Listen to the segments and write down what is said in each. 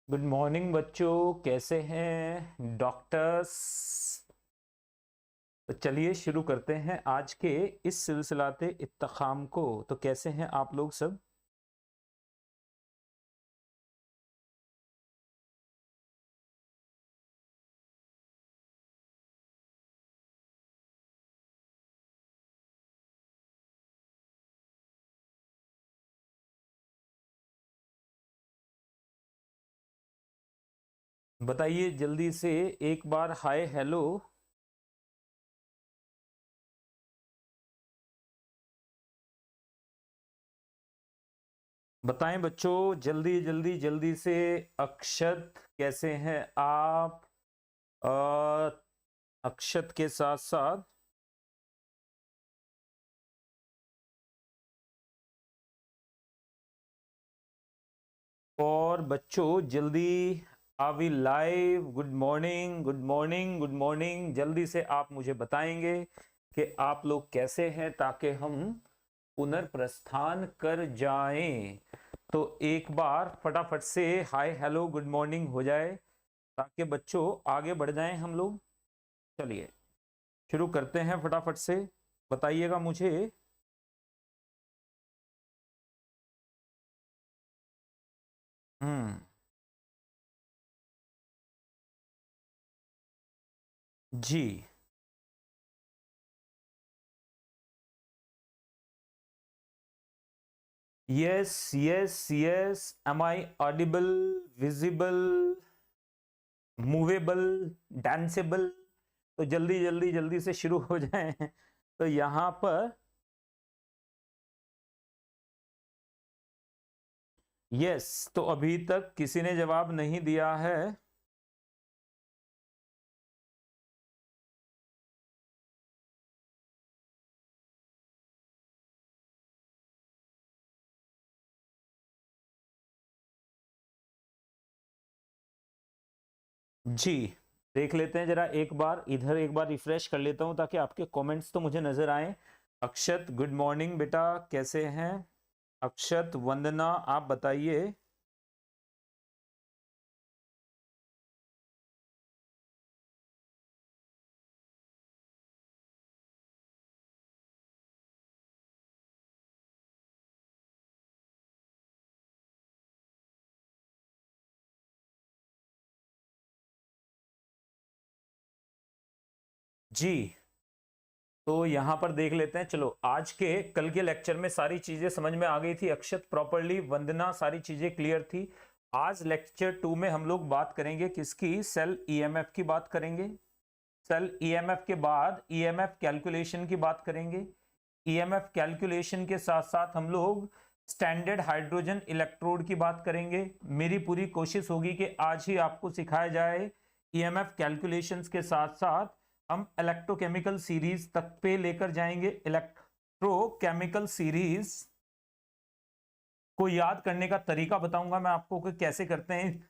Good morning बच्चों, कैसे हैं डॉक्टर्स। तो चलिए शुरू करते हैं आज के इस सिलसिलाते इत्तखाम को। तो कैसे हैं आप लोग सब। बताइए जल्दी से एक बार हाय हेलो। बताएं बच्चों, जल्दी जल्दी जल्दी से। अक्षत कैसे हैं आप। अक्षत के साथ साथ और बच्चों जल्दी आवी live. Good morning good morning good morning. जल्दी से आप मुझे बताएंगे कि आप लोग कैसे हैं ताकि हम पुनर्प्रस्थान कर जाएं। तो एक बार फटाफट से हाय हेलो गुड मॉर्निंग हो जाए ताकि बच्चों आगे बढ़ जाएं हम लोग। चलिए शुरू करते हैं फटाफट से। बताइएगा मुझे। हम्म। जी। Yes yes yes. Am I audible, visible, movable, danceable. तो जल्दी जल्दी जल्दी से शुरू हो जाएं। तो यहां पर यस, तो अभी तक किसी ने जवाब नहीं दिया है। जी, देख लेते हैं जरा एक बार, इधर एक बार रिफ्रेश कर लेता हूं ताकि आपके कमेंट्स तो मुझे नजर आए। अक्षत गुड मॉर्निंग बेटा, कैसे हैं। अक्षत, वंदना, आप बताइए। जी, तो यहां पर देख लेते हैं। चलो आज के कल के लेक्चर में सारी चीजें समझ में आ गई थी। अक्षत प्रॉपरली, वंदना सारी चीजें क्लियर थी। आज लेक्चर 2 में हम लोग बात करेंगे किसकी, सेल ईएमएफ की बात करेंगे। सेल ईएमएफ के बाद ईएमएफ कैलकुलेशन की बात करेंगे। ईएमएफ कैलकुलेशन के साथ साथ हम लोग स्टैंडर्ड हाइड्रोजन इलेक्ट्रोड की बात करेंगे। मेरी पूरी कोशिश होगी कि आज ही आपको सिखाया जाए। ईएमएफ कैलकुलेशंस के साथ साथ हम इलेक्ट्रोकेमिकल सीरीज तक पे लेकर जाएंगे। इलेक्ट्रोकेमिकल सीरीज को याद करने का तरीका बताऊंगा मैं आपको कि कैसे करते हैं।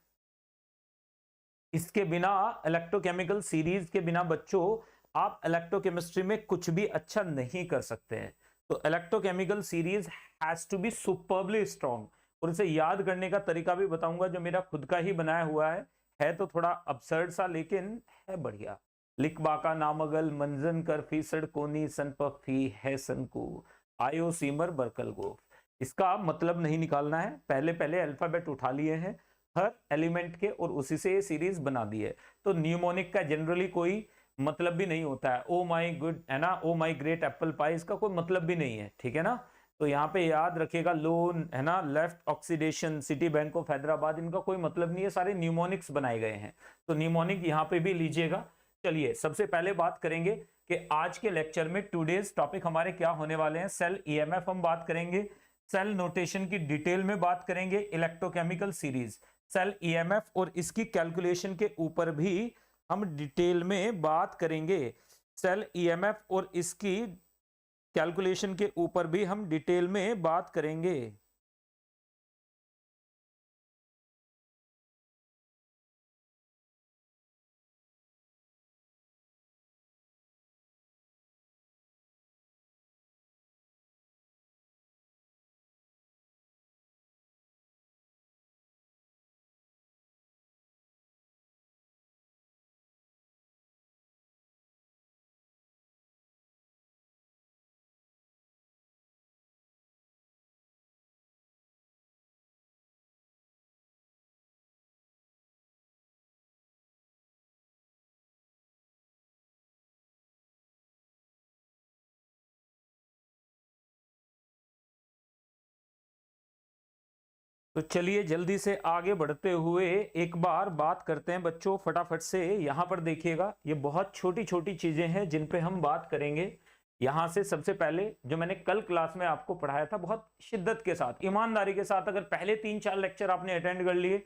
इसके बिना, इलेक्ट्रोकेमिकल सीरीज के बिना बच्चों आप इलेक्ट्रोकेमिस्ट्री में कुछ भी अच्छा नहीं कर सकते हैं। तो electrochemical series has to be superbly strong. और इसे याद करने का तरीका भी बताऊंगा जो मेरा खुद का ही बनाया हुआ है तो थोड़ा absurd सा लेकिन है बढ़िया। लिख बाका नामगल मंजन कर फीसड़ कोनी सन पफी है सनकू आयो सीमर बरकल गो। इसका मतलब नहीं निकालना है, पहले पहले अल्फाबेट उठा लिए हैं हर एलिमेंट के और उसी से ये सीरीज बना दी है। तो न्यूमोनिक का जनरली कोई मतलब भी नहीं होता है। ओ माई गुड है ना, ओ माई ग्रेट एप्पल पाई, इसका कोई मतलब भी नहीं है, ठीक है ना। तो यहाँ पे याद रखेगा लोन है ना, left oxidation, city bank of Hyderabad, इनका कोई मतलब नहीं है, सारे न्यूमोनिक्स बनाए गए हैं। तो न्यूमोनिक यहाँ पे भी लीजिएगा। चलिए सबसे पहले बात करेंगे कि आज के लेक्चर में टुडेज टॉपिक हमारे क्या होने वाले हैं। सेल ईएमएफ हम बात करेंगे, सेल नोटेशन की डिटेल में बात करेंगे, इलेक्ट्रोकेमिकल सीरीज, सेल ईएमएफ और इसकी कैलकुलेशन के ऊपर भी हम डिटेल में बात करेंगे। सेल ईएमएफ और इसकी कैलकुलेशन के ऊपर भी हम डिटेल में बात करेंगे। तो चलिए जल्दी से आगे बढ़ते हुए एक बार बात करते हैं बच्चों फटाफट से। यहां पर देखिएगा, ये बहुत छोटी छोटी चीजें हैं जिन पे हम बात करेंगे। यहां से सबसे पहले जो मैंने कल क्लास में आपको पढ़ाया था, बहुत शिद्दत के साथ, ईमानदारी के साथ, अगर पहले 3-4 लेक्चर आपने अटेंड कर लिए,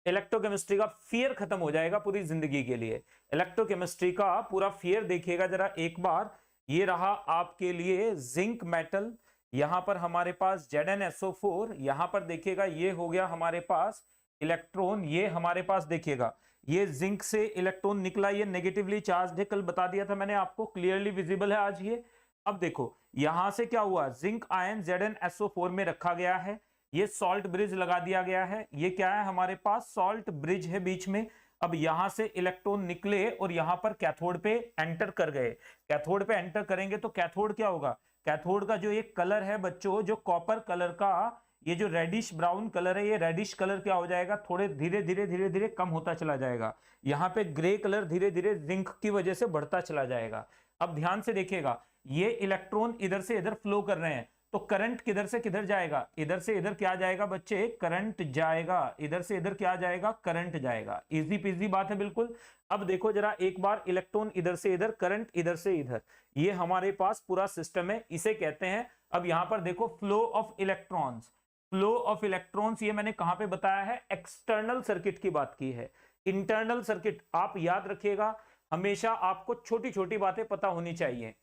इलेक्ट्रोकेमिस्ट्री का फियर खत्म हो जाएगा पूरी जिंदगी के लिए। इलेक्ट्रोकेमिस्ट्री का पूरा फियर देखिएगा जरा एक बार। ये रहा आपके लिए जिंक मेटल, यहां पर हमारे पास ZnSO4, यहां पर देखिएगा ये हो गया हमारे पास इलेक्ट्रॉन, ये हमारे पास देखिएगा ये जिंक से इलेक्ट्रॉन निकला, ये नेगेटिवली चार्ज है, कल बता दिया था मैंने आपको, क्लियरली विजिबल है आज ये। अब देखो यहां से क्या हुआ, जिंक आयन ZnSO4 में रखा गया है, ये सॉल्ट ब्रिज लगा दिया गया है, ये क्या है हमारे पास सॉल्ट ब्रिज है बीच में। अब यहां से इलेक्ट्रॉन निकले और यहां पर कैथोड पे एंटर कर गए। कैथोड पे एंटर करेंगे तो कैथोड क्या होगा, कैथोड का जो ये कलर है बच्चों, जो कॉपर कलर का ये जो रेडिश ब्राउन कलर है, ये रेडिश कलर क्या हो जाएगा, थोड़े धीरे धीरे कम होता चला जाएगा। यहाँ पे ग्रे कलर धीरे धीरे जिंक की वजह से बढ़ता चला जाएगा। अब ध्यान से देखिएगा, ये इलेक्ट्रॉन इधर से इधर फ्लो कर रहे हैं, तो करंट किधर से किधर जाएगा, इधर से इधर क्या जाएगा बच्चे, करंट जाएगा, इधर से इधर क्या जाएगा, करंट जाएगा। इजी पीजी बात है बिल्कुल। अब देखो जरा एक बार, इलेक्ट्रॉन इधर से इधर, करंट इधर से इधर, ये हमारे पास पूरा सिस्टम है, इसे कहते हैं। अब यहां पर देखो flow of electrons, flow of electrons, ये मैंने कहां पे बताया है, एक्सटर्नल सर्किट की बात की है। इंटरनल सर्किट आप याद रखिएगा, हमेशा आपको छोटी छोटी बातें पता होनी चाहिए।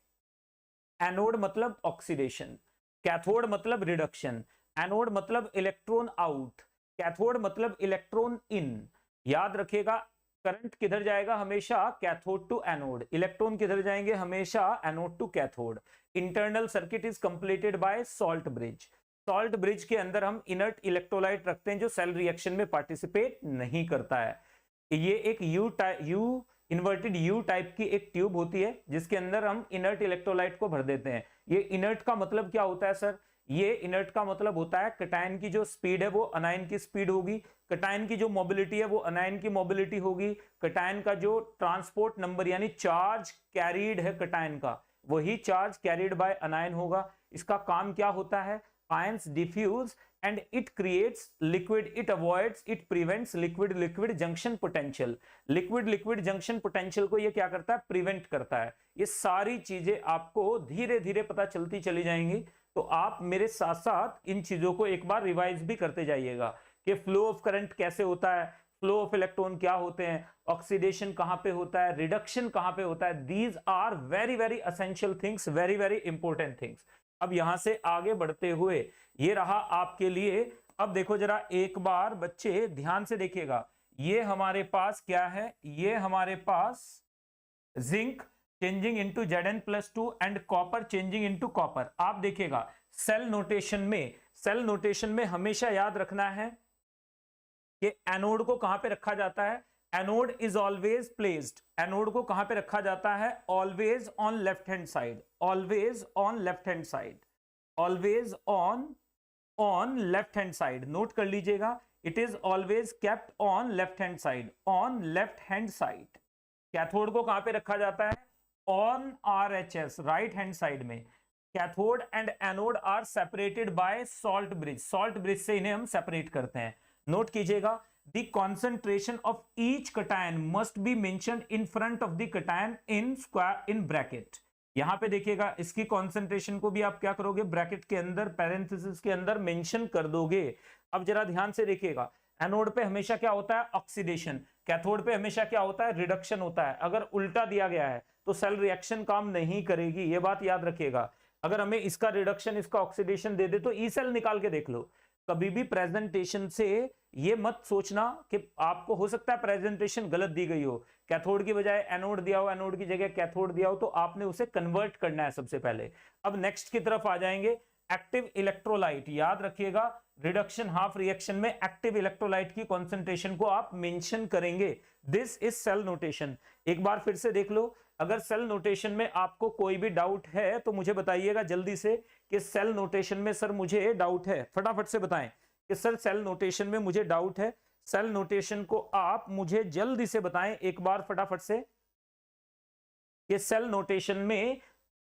एनोड मतलब ऑक्सीडेशन, कैथोड मतलब रिडक्शन, एनोड मतलब इलेक्ट्रॉन आउट, कैथोड मतलब इलेक्ट्रॉन इन। याद रखिएगा, करंट किधर जाएगा हमेशा, कैथोड टू एनोड, इलेक्ट्रॉन किधर जाएंगे हमेशा, anode to cathode. Internal circuit is completed by salt bridge. Salt bridge के अंदर हम इनर्ट इलेक्ट्रोलाइट रखते हैं जो सेल रिएक्शन में पार्टिसिपेट नहीं करता है। ये एक यू इन्वर्टेड यू टाइप की एक ट्यूब होती है जिसके अंदर हम इनर्ट इलेक्ट्रोलाइट को भर देते हैं। ये इनर्ट का मतलब क्या होता है सर, ये इनर्ट का मतलब होता है कटायन की जो स्पीड है वो अनायन की स्पीड होगी, कटायन की जो मोबिलिटी है वो अनायन की मोबिलिटी होगी, कटायन का जो ट्रांसपोर्ट नंबर यानी चार्ज कैरीड है कटायन का, वही चार्ज कैरीड बाय अनायन होगा। इसका काम क्या होता है, ions diffuse and it creates liquid, it avoids, it prevents liquid junction potential। liquid junction potential को ये क्या करता है, प्रिवेंट करता है। ये सारी चीजें आपको धीरे धीरे पता चलती चली जाएंगी, तो आप मेरे साथ साथ इन चीजों को एक बार रिवाइज भी करते जाइएगा कि फ्लो ऑफ करंट कैसे होता है, फ्लो ऑफ इलेक्ट्रॉन क्या होते हैं, ऑक्सीडेशन कहां पे होता है, रिडक्शन कहां पे होता है। These are very very essential things, very very important things. अब यहां से आगे बढ़ते हुए ये रहा आपके लिए। अब देखो जरा एक बार बच्चे ध्यान से देखिएगा, ये हमारे पास क्या है, ये हमारे पास zinc changing into Zn+2 and copper changing into copper. आप देखिएगा सेल नोटेशन में हमेशा याद रखना है कि एनोड को कहां पे रखा जाता है, anode is always placed, anode को कहां पे रखा जाता है, always on left hand side, always on left hand side, always on left hand side. Note कर लीजिएगा, it is always kept on left hand side, on left hand side. Cathode को कहां पे रखा जाता है, on RHS, right hand side में। Cathode and anode are separated by salt bridge, salt bridge से इन्हें हम सेपरेट करते हैं। नोट कीजिएगा, the concentration of each cation must be mentioned in front of the cation in bracket। यहां पे देखिएगा इसकी कॉन्सेंट्रेशन को भी आप क्या करोगे, ब्रैकेट के अंदर पैरेंथेसिस के अंदर मेंशन कर दोगे। अब जरा ध्यान से देखिएगा, एनोड पे हमेशा क्या होता है, ऑक्सीडेशन, कैथोड पे हमेशा क्या होता है, रिडक्शन होता है। अगर उल्टा दिया गया है तो सेल रिएक्शन काम नहीं करेगी, ये बात याद रखिएगा। अगर हमें इसका रिडक्शन इसका ऑक्सीडेशन दे दे तो ई सेल निकाल के देख लो। कभी भी प्रेजेंटेशन से ये मत सोचना कि आपको हो सकता है प्रेजेंटेशन गलत दी गई हो, कैथोड की बजाय एनोड दिया हो, एनोड की जगह कैथोड दिया हो, तो आपने उसे कन्वर्ट करना है सबसे पहले। अब नेक्स्ट की तरफ आ जाएंगे, एक्टिव इलेक्ट्रोलाइट। याद रखिएगा, रिडक्शन हाफ रिएक्शन में एक्टिव इलेक्ट्रोलाइट की कॉन्सेंट्रेशन को आप मेंशन करेंगे। This is cell notation. एक बार फिर से देख लो, अगर सेल नोटेशन में आपको कोई भी डाउट है तो मुझे बताइएगा जल्दी से कि सेल नोटेशन में सर मुझे डाउट है, फटाफट से बताएं कि सर सेल नोटेशन में मुझे डाउट है। सेल नोटेशन को आप मुझे जल्दी से बताएं एक बार फटाफट से कि सेल नोटेशन में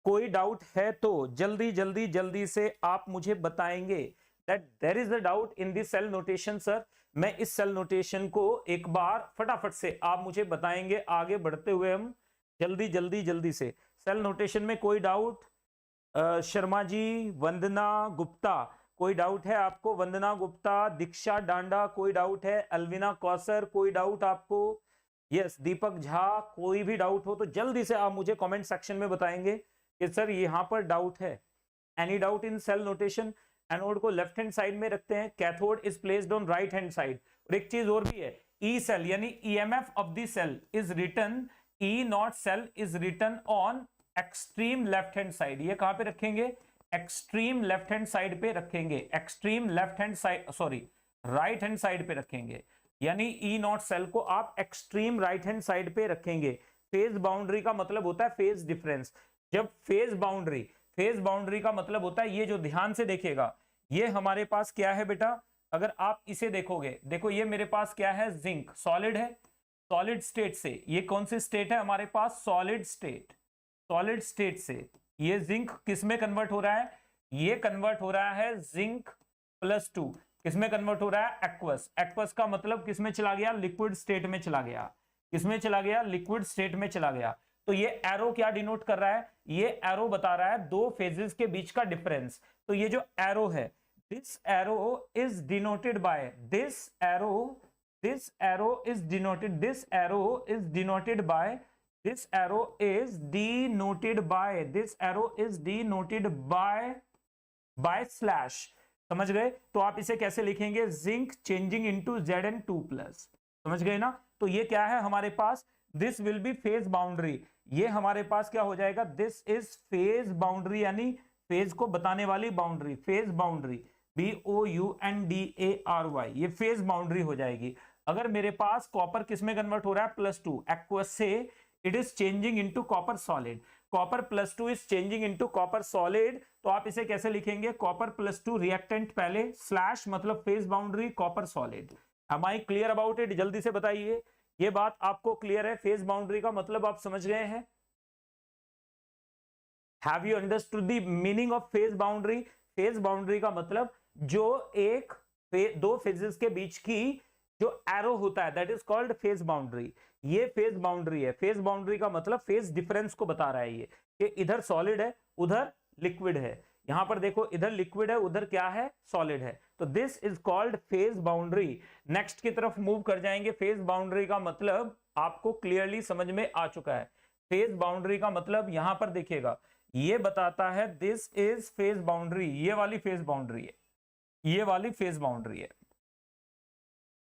कोई डाउट है तो जल्दी जल्दी जल्दी से आप मुझे बताएंगे। that there is a doubt in the cell notation sir, मैं इस सेल नोटेशन को एक बार फटाफट से आप मुझे बताएंगे आगे बढ़ते हुए हम जल्दी से। सेल नोटेशन में कोई डाउट? शर्मा जी, वंदना गुप्ता, कोई डाउट है आपको? वंदना गुप्ता, दीक्षा डांडा, कोई डाउट है? अलविना कौसर, कोई डाउट आपको? यस, दीपक झा, कोई भी डाउट हो तो जल्दी से आप मुझे कमेंट सेक्शन में बताएंगे कि सर यहाँ पर डाउट है। Any doubt in cell notation? Anode को लेफ्ट हैंड साइड में रखते हैं, cathode is placed on right hand side. और एक चीज और भी है, ई सेल यानी EMF of the cell is written, E not cell is written on extreme left hand side. ये कहां पे रखेंगे? एक्सट्रीम लेफ्ट हैंड साइड पे रखेंगे, extreme left hand side, sorry right hand side पे रखेंगे। यानी ई नॉट सेल को आप एक्सट्रीम राइट हैंड साइड पे रखेंगे। फेज बाउंड्री का मतलब होता है फेज डिफरेंस। जब फेज बाउंड्री का मतलब होता है, ये जो ध्यान से देखिएगा, ये हमारे पास क्या है बेटा, अगर आप इसे देखोगे, देखो ये मेरे पास क्या है, जिंक सॉलिड है, सॉलिड स्टेट से, ये कौन सी स्टेट है हमारे पास, सॉलिड स्टेट, सॉलिड स्टेट से ये जिंक किस में कन्वर्ट हो रहा है, ये कन्वर्ट हो रहा है जिंक +2, किस में कन्वर्ट हो रहा है, एक्वस। एक्वस का मतलब किस में चला गया, लिक्विड स्टेट में चला गया। किसमें चला गया, लिक्विड स्टेट में चला गया। तो ये एरो क्या डिनोट कर रहा है, ये एरो बता रहा है दो फेजेस के बीच का डिफरेंस। तो ये जो एरो है, this arrow is denoted by, this arrow is denoted, this arrow is denoted by, this arrow is denoted by, this arrow is denoted by slash. समझ गए? तो आप इसे कैसे लिखेंगे, जिंक चेंजिंग इनटू Zn2+। समझ गए ना? तो ये क्या है हमारे पास, this will be phase boundary. ये हमारे पास क्या हो जाएगा, दिस इज फेज बाउंड्री, यानी फेज को बताने वाली बाउंड्री, फेज बाउंड्री, BOUNDARY, ये फेज बाउंड्री हो जाएगी। अगर मेरे पास कॉपर किस में कन्वर्ट हो रहा है, +2, एक्वस से it is changing into copper solid, copper +2 is changing into copper solid. तो आप इसे कैसे लिखेंगे, कॉपर +2 रिएक्टेंट पहले, स्लैश मतलब phase boundary copper solid. Am I clear about it? जल्दी से बताइए, ये बात आपको क्लियर है? फेज बाउंड्री का मतलब आप समझ गए हैं? Have you understood the meaning of phase boundary? Phase boundary का मतलब जो एक दो फेजेस के बीच की जो एरो होता है, that is called phase boundary. ये फेज बाउंड्री है। फेज बाउंड्री का मतलब फेज डिफरेंस को बता रहा है ये, कि इधर सॉलिड है उधर लिक्विड है। यहां पर देखो, इधर लिक्विड है उधर क्या है, सॉलिड है। तो this is called phase boundary. Next की तरफ मूव कर जाएंगे। फेज बाउंड्री का मतलब आपको क्लियरली समझ में आ चुका है। फेज बाउंड्री का मतलब यहां पर देखिएगा, ये बताता है दिस इज फेज बाउंड्री, ये वाली फेज बाउंड्री है, ये वाली फेज बाउंड्री है।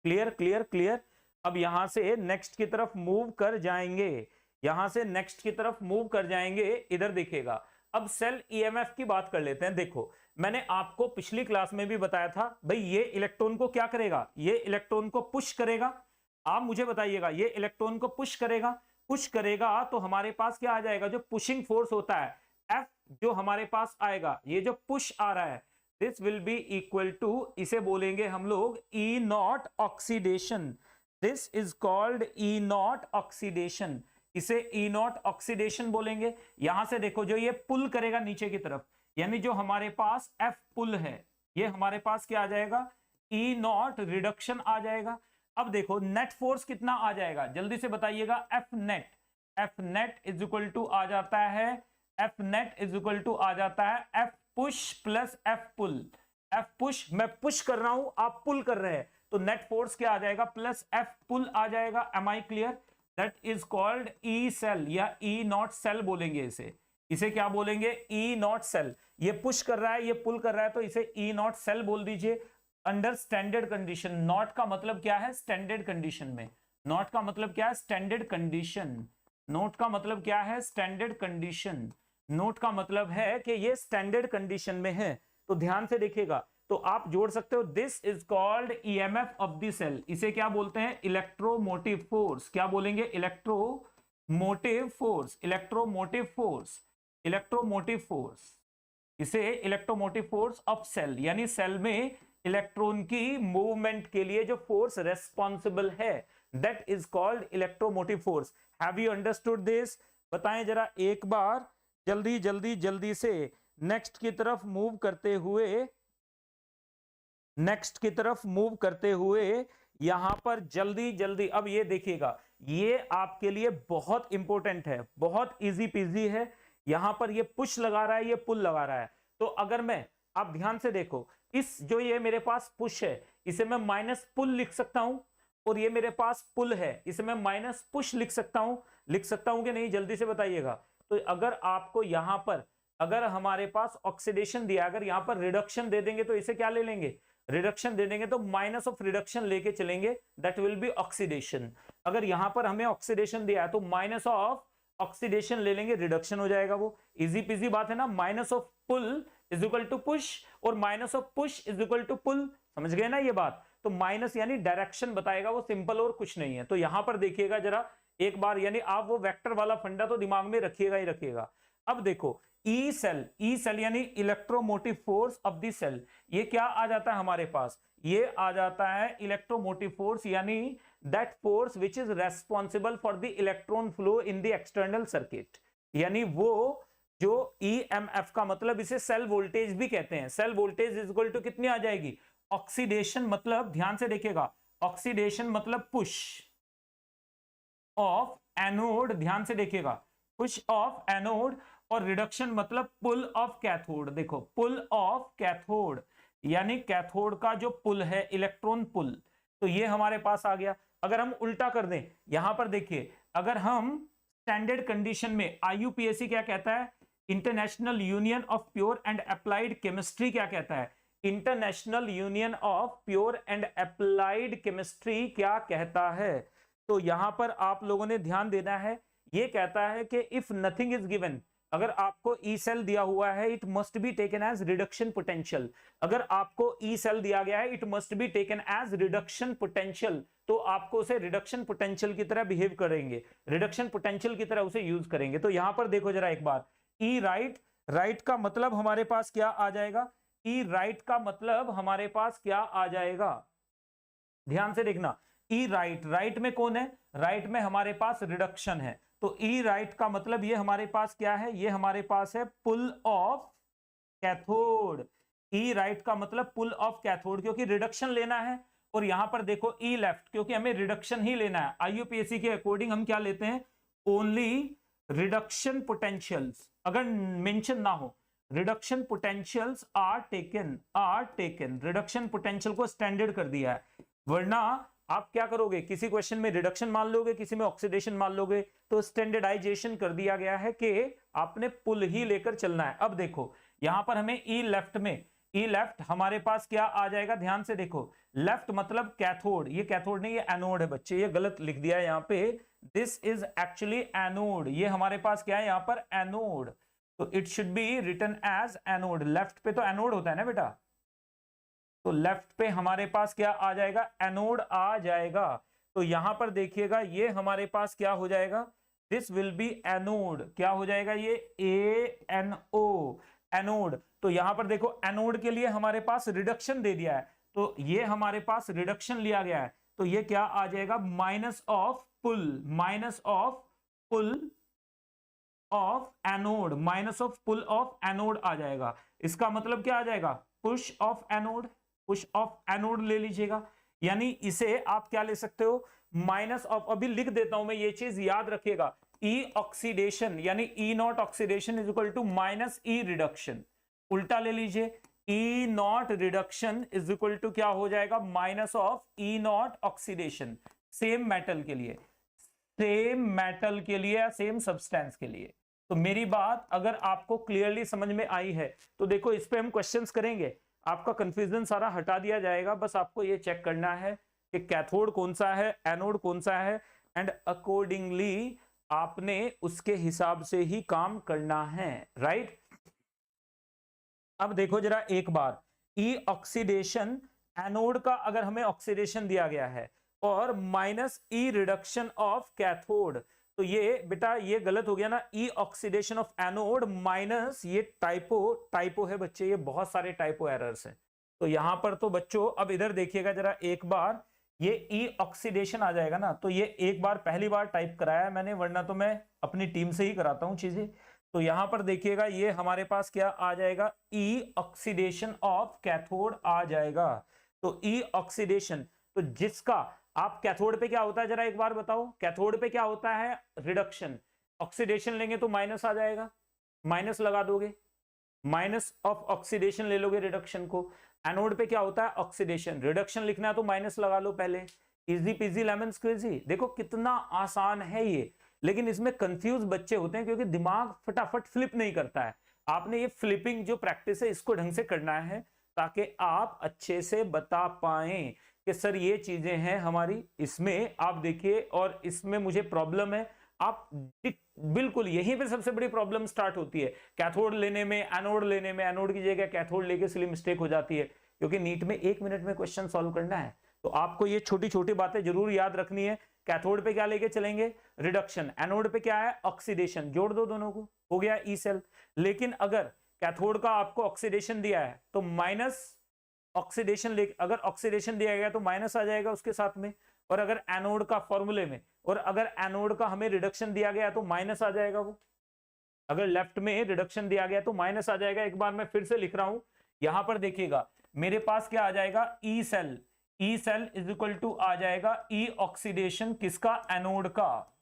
Clear clear clear? अब यहां से नेक्स्ट की तरफ मूव कर जाएंगे, यहां से नेक्स्ट की तरफ मूव कर जाएंगे। इधर देखिएगा, अब सेल ईएमएफ की बात कर लेते हैं। देखो, मैंने आपको पिछली क्लास में भी बताया था, भाई ये इलेक्ट्रॉन को क्या करेगा, ये इलेक्ट्रॉन को पुश करेगा। आप मुझे बताइएगा, ये इलेक्ट्रॉन को पुश करेगा, पुश करेगा तो हमारे पास क्या आ जाएगा, जो पुशिंग फोर्स होता है F, जो हमारे पास आएगा, ये जो पुश आ रहा है, this will be equal to, इसे बोलेंगे हम लोग E not oxidation. This is called E not oxidation, इसे E नॉट ऑक्सीडेशन बोलेंगे। यहां से देखो, जो ये पुल करेगा नीचे की तरफ, यानी जो हमारे पास F पुल है, ये हमारे पास क्या आ जाएगा, E नॉट रिडक्शन आ जाएगा। अब देखो नेट फोर्स कितना आ जाएगा, जल्दी से बताइएगा। F net is equal to आ जाता है, F net is equal to आ जाता है F push plus F pull. F push, मैं पुश कर रहा हूं, आप पुल कर रहे हैं, तो नेट फोर्स क्या आ जाएगा, प्लस F पुल आ जाएगा। Am I clear? That is called E cell या E नॉट सेल बोलेंगे इसे। इसे क्या बोलेंगे, E नॉट सेल। ये पुश कर रहा है, ये पुल कर रहा है, तो इसे E नॉट सेल बोल दीजिए। अंडर स्टैंडर्ड कंडीशन, नॉट का मतलब क्या है, स्टैंडर्ड कंडीशन में। नॉट का मतलब क्या है, स्टैंडर्ड कंडीशन। नोट का मतलब क्या है, स्टैंडर्ड कंडीशन। नोट का मतलब है कि ये स्टैंडर्ड कंडीशन में है। तो ध्यान से देखिएगा, तो आप जोड़ सकते हो, this is called EMF of the cell. इसे क्या बोलते हैं, इलेक्ट्रोमोटिव फोर्स। क्या बोलेंगे, electromotive force, electromotive force, electromotive force. इसे इलेक्ट्रोमोटिव फोर्स ऑफ सेल, यानी सेल में इलेक्ट्रॉन की मूवमेंट के लिए जो फोर्स रेस्पॉन्सिबल है, that is called electromotive force. Have you understood this? बताएं जरा एक बार, जल्दी जल्दी जल्दी से नेक्स्ट की तरफ मूव करते हुए। नेक्स्ट की तरफ मूव करते हुए यहां पर जल्दी जल्दी, अब ये देखिएगा, ये आपके लिए बहुत इंपॉर्टेंट है, बहुत इजी पीजी है। यहां पर ये पुश लगा रहा है, ये पुल लगा रहा है। तो अगर मैं, आप ध्यान से देखो, इस जो ये मेरे पास पुश है इसे मैं माइनस पुल लिख सकता हूं, और ये मेरे पास पुल है इसे मैं माइनस पुश लिख सकता हूं कि नहीं, जल्दी से बताइएगा। तो अगर आपको यहां पर, अगर हमारे पास ऑक्सीडेशन दिया, अगर यहां पर रिडक्शन दे देंगे तो इसे क्या ले लेंगे, रिडक्शन दे देंगे, तो माइनस ऑफ रिडक्शन लेके चलेंगे, दैट विल बी ऑक्सीडेशन। अगर यहां पर हमें ऑक्सीडेशन दिया है तो माइनस ऑफ ऑक्सीडेशन ले लेंगे, रिडक्शन हो जाएगा। वो इजी पीजी बात है ना, minus of pull is equal to push और minus of push is equal to pull, समझ गए ना ये बात। तो माइनस यानी डायरेक्शन बताएगा, वो सिंपल और कुछ नहीं है। तो यहां पर देखिएगा जरा एक बार, यानी आप वो वेक्टर वाला फंडा तो दिमाग में रखिएगा ही रखिएगा। अब देखो ई सेल यानी electromotive force of the cell, ये क्या आ जाता है हमारे पास, ये आ जाता है इलेक्ट्रोमोटिव फोर्स, यानी that force which is responsible for the electron flow in the external circuit. यानी वो जो ईएमएफ का मतलब, इसे सेल वोल्टेज भी कहते हैं। Cell voltage is equal to कितनी आ जाएगी, ऑक्सीडेशन मतलब, ध्यान से देखिएगा, ऑक्सीडेशन मतलब पुश ऑफ एनोड, ध्यान से देखिएगा, पुश ऑफ एनोड, और रिडक्शन मतलब पुल ऑफ कैथोड। देखो पुल ऑफ कैथोड यानी कैथोड का जो पुल है, इलेक्ट्रॉन पुल, तो ये हमारे पास आ गया। अगर हम उल्टा कर दें, यहां पर देखिए, अगर हम स्टैंडर्ड कंडीशन में, आईयूपीएसी क्या कहता है, international union of pure and applied chemistry क्या कहता है, international union of pure and applied chemistry क्या कहता है। तो यहां पर आप लोगों ने ध्यान देना है, ये कहता है कि इफ नथिंग इज गिवन, अगर आपको ई सेल दिया हुआ है, it must be taken as reduction potential. अगर आपको ई सेल दिया गया है, it must be taken as reduction potential, तो आपको उसे रिडक्शन पोटेंशियल की तरह बिहेव करेंगे, रिडक्शन पोटेंशियल की तरह उसे यूज करेंगे। तो यहां पर देखो जरा एक बार, ई राइट का मतलब हमारे पास क्या आ जाएगा, ई राइट का मतलब हमारे पास क्या आ जाएगा, ध्यान से देखना, ई राइट में कौन है, राइट में हमारे पास रिडक्शन है। तो ई राइट का मतलब ये हमारे पास क्या है, ये हमारे पास है पुल ऑफ कैथोड। ई राइट का मतलब पुल ऑफ कैथोड, क्योंकि रिडक्शन लेना है। और यहां पर देखो ई लेफ्ट, क्योंकि हमें रिडक्शन ही लेना है। आईयूपीएसी के अकॉर्डिंग हम क्या लेते हैं, ओनली रिडक्शन पोटेंशियल्स, अगर मेंशन ना हो, reduction potentials are taken, reduction potential को स्टैंडर्ड कर दिया है। वरना आप क्या करोगे, किसी क्वेश्चन में रिडक्शन मान लोगे, किसी में ऑक्सीडेशन मान लोगे, तो स्टैंडर्डाइजेशन कर दिया गया है कि आपने पुल ही लेकर चलना है। अब देखो यहां पर हमें ई लेफ्ट में, ई लेफ्ट हमारे पास क्या आ जाएगा, ध्यान से देखो, लेफ्ट मतलब कैथोड, ये कैथोड नहीं ये एनोड है बच्चे, ये गलत लिख दिया है यहाँ पे, दिस इज एक्चुअली एनोड, ये हमारे पास क्या है यहाँ पर एनोड, तो it should be written as anode. Left पे तो एनोड होता है ना बेटा, तो लेफ्ट पे हमारे पास क्या आ जाएगा, एनोड आ जाएगा। तो यहां पर देखिएगा ये हमारे पास क्या हो जाएगा, दिस विल बी एनोड, क्या हो जाएगा ये ANO, एनोड। तो यहां पर देखो एनोड के लिए हमारे पास रिडक्शन दे दिया है, तो ये हमारे पास रिडक्शन लिया गया है, तो ये क्या आ जाएगा, minus of pull of anode, minus of pull of anode आ जाएगा। इसका मतलब क्या आ जाएगा, पुश ऑफ एनोड ले लीजिएगा। यानी इसे आप क्या ले सकते हो, माइनस ऑफ, अभी लिख देता हूं मैं, ये चीज याद रखिएगा, ई ऑक्सीडेशन यानी E naught oxidation is equal to minus E reduction, उल्टा ले लीजिए, E naught reduction is equal to क्या हो जाएगा, minus of E naught oxidation. Same metal के लिए, सेम सब्सटेंस के लिए। तो मेरी बात अगर आपको क्लियरली समझ में आई है तो देखो इस पे हम क्वेश्चंस करेंगे, आपका कंफ्यूजन सारा हटा दिया जाएगा। बस आपको ये चेक करना है कि कैथोड कौन सा है, एनोड कौन सा है, एंड अकॉर्डिंगली आपने उसके हिसाब से ही काम करना है, राइट। अब देखो जरा एक बार, ई ऑक्सीडेशन, एनोड का अगर हमें ऑक्सीडेशन दिया गया है और minus E reduction of cathode, तो ये बेटा ये गलत हो गया ना, ई ऑक्सीडेशन ऑफ एनोड माइनस ये टाइपो है बच्चे, ये बहुत सारे टाइपो एरर्स हैं। तो यहां पर तो बच्चों अब इधर देखिएगा जरा एक बार, ये ई ऑक्सीडेशन आ जाएगा ना, तो ये एक बार पहली बार टाइप कराया है मैंने, वरना तो मैं अपनी टीम से ही कराता हूं चीजें। तो यहां पर देखिएगा ये हमारे पास क्या आ जाएगा, ई ऑक्सीडेशन ऑफ कैथोड आ जाएगा। तो ई ऑक्सीडेशन, तो जिसका आप कैथोड पे क्या होता है जरा एक बार बताओ, कैथोड पे क्या होता है रिडक्शन, ऑक्सीडेशन लेंगे तो माइनस आ जाएगा, माइनस लगा दोगे, माइनस ऑफ ऑक्सीडेशन ले लोगे रिडक्शन को। एनोड पे क्या होता है ऑक्सीडेशन, रिडक्शन लिखना है तो माइनस लगा लो पहले, इजी पीजी लेमन स्क्वीजी। देखो कितना आसान है ये, लेकिन इसमें कंफ्यूज बच्चे होते हैं क्योंकि दिमाग फटाफट फ्लिप नहीं करता है। आपने ये फ्लिपिंग जो प्रैक्टिस है इसको ढंग से करना है ताकि आप अच्छे से बता पाएं कि सर ये चीजें हैं हमारी, इसमें आप देखिए और इसमें मुझे प्रॉब्लम है। आप बिल्कुल यहीं पे सबसे बड़ी प्रॉब्लम स्टार्ट होती है, कैथोड लेने में एनोड लेने में, एनोड की जगह कैथोड लेके इसलिए मिस्टेक हो जाती है क्योंकि नीट में 1 मिनट में क्वेश्चन सॉल्व करना है। तो आपको ये छोटी छोटी बातें जरूर याद रखनी है। कैथोड पे क्या लेके चलेंगे रिडक्शन, एनोड पे क्या है ऑक्सीडेशन, जोड़ दो दोनों को, हो गया ई सेल। लेकिन अगर कैथोड का आपको ऑक्सीडेशन दिया है तो माइनस ऑक्सीडेशन ले, अगर ऑक्सीडेशन दिया गया तो माइनस आ जाएगा उसके साथ में, और अगर एनोड का फॉर्मूले में, और अगर एनोड का हमें रिडक्शन दिया गया तो माइनस आ जाएगा वो, अगर लेफ्ट में रिडक्शन दिया गया तो माइनस आ जाएगा। एक बार मैं फिर से लिख रहा हूं, यहां पर देखिएगा मेरे पास क्या आ जाएगा E cell, E cell is equal to आ जाएगा ई ऑक्सीडेशन किसका एनोड का,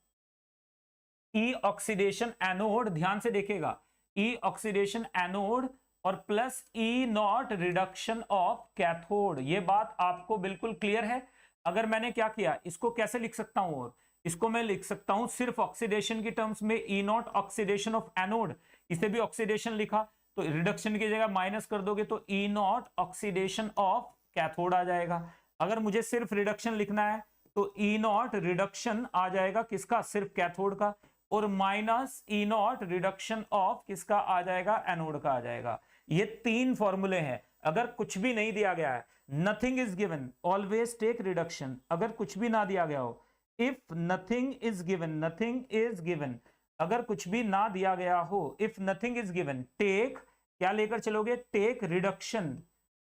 ई ऑक्सीडेशन एनोड, ध्यान से देखिएगा ई ऑक्सीडेशन एनोड और plus E naught reduction of cathode. ये बात आपको बिल्कुल क्लियर है। अगर मैंने क्या किया इसको कैसे लिख सकता हूं, और इसको मैं लिख सकता हूं सिर्फ ऑक्सीडेशन की टर्म्स में, ई नॉट ऑक्सीडेशन ऑफ एनोड, इसे भी ऑक्सीडेशन लिखा तो रिडक्शन की जगह माइनस कर दोगे तो ई नॉट ऑक्सीडेशन ऑफ कैथोड आ जाएगा। अगर मुझे सिर्फ रिडक्शन लिखना है तो ई नॉट रिडक्शन आ जाएगा किसका, सिर्फ कैथोड का, और minus E naught reduction of किसका आ जाएगा, एनोड का आ जाएगा। ये 3 फॉर्मूले हैं। अगर कुछ भी नहीं दिया गया है, nothing is given, always take reduction. अगर कुछ भी ना दिया गया हो, if nothing is given, nothing is given, अगर कुछ भी ना दिया गया हो, if nothing is given, take क्या लेकर चलोगे, take reduction,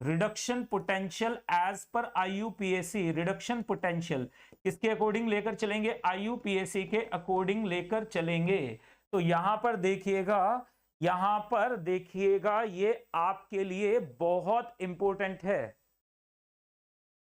reduction potential as per IUPAC, reduction potential किसके अकॉर्डिंग लेकर चलेंगे, आईयूपीएसी के अकॉर्डिंग लेकर चलेंगे। तो यहां पर देखिएगा, यहां पर देखिएगा, ये आपके लिए बहुत इंपॉर्टेंट है,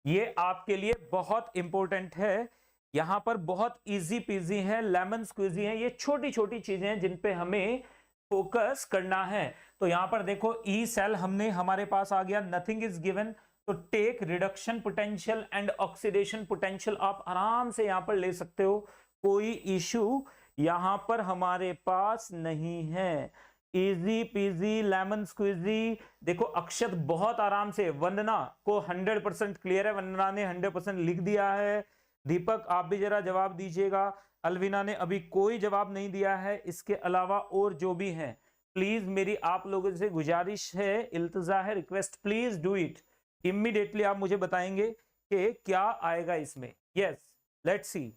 ये आपके लिए बहुत इंपॉर्टेंट है। यहां पर बहुत इजी पीजी है, लेमन स्क्वीजी है, ये छोटी छोटी चीजें हैं जिन पे हमें फोकस करना है। तो यहां पर देखो ई सेल हमने हमारे पास आ गया, नथिंग इज गिवन, तो take reduction potential and oxidation potential आप आराम से यहां पर ले सकते हो, कोई इशू यहां पर हमारे पास नहीं है। Easy peasy lemon squeezy. देखो अक्षत बहुत आराम से, वंदना को 100% क्लियर है, वंदना ने 100% लिख दिया है। दीपक आप भी जरा जवाब दीजिएगा, अलविना ने अभी कोई जवाब नहीं दिया है। इसके अलावा और जो भी हैं प्लीज मेरी आप लोगों से गुजारिश है, इल्तजा है, request, please do it immediately. आप मुझे बताएंगे कि क्या आएगा इसमें। Yes let's see.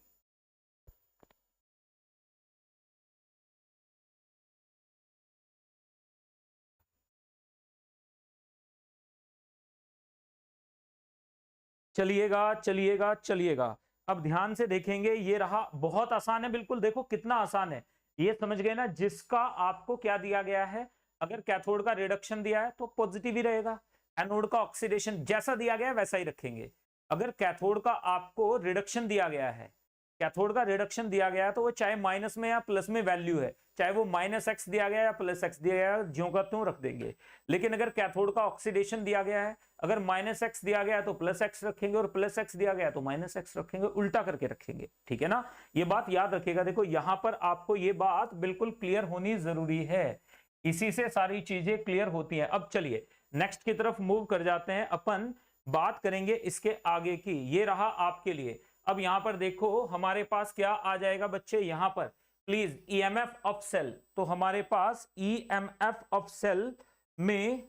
चलिएगा चलिएगा चलिएगा, अब ध्यान से देखेंगे, ये रहा, बहुत आसान है बिल्कुल, देखो कितना आसान है, ये समझ गए ना। जिसका आपको क्या दिया गया है, अगर कैथोड का रिडक्शन दिया है तो पॉजिटिव ही रहेगा, एनोड का ऑक्सीडेशन जैसा दिया गया है वैसा ही रखेंगे। अगर कैथोड का आपको रिडक्शन दिया गया है, कैथोड का रिडक्शन दिया गया है तो वो चाहे माइनस में या प्लस में वैल्यू है, चाहे वो -x दिया गया या +x दिया गया, ज्यों का त्यों रख देंगे। लेकिन अगर कैथोड का ऑक्सीडेशन दिया गया है, अगर -x दिया गया है तो +x रखेंगे, और +x दिया गया तो -x रखेंगे, उल्टा करके रखेंगे, ठीक है ना। ये बात याद रखिएगा। देखो यहां पर आपको ये बात बिल्कुल क्लियर होनी जरूरी है, इसी से सारी चीजें क्लियर होती हैं। अब चलिए नेक्स्ट की तरफ मूव कर जाते हैं, अपन बात करेंगे इसके आगे की। ये रहा आपके लिए। अब यहां पर देखो हमारे पास क्या आ जाएगा बच्चे, यहां पर प्लीज ईएमएफ ऑफ सेल, तो हमारे पास ईएमएफ ऑफ सेल में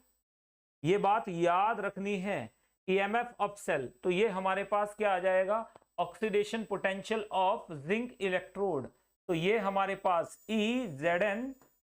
ये बात याद रखनी है, ईएमएफ ऑफ सेल, तो ये हमारे पास क्या आ जाएगा, oxidation potential of zinc electrode. तो ये हमारे पास EZN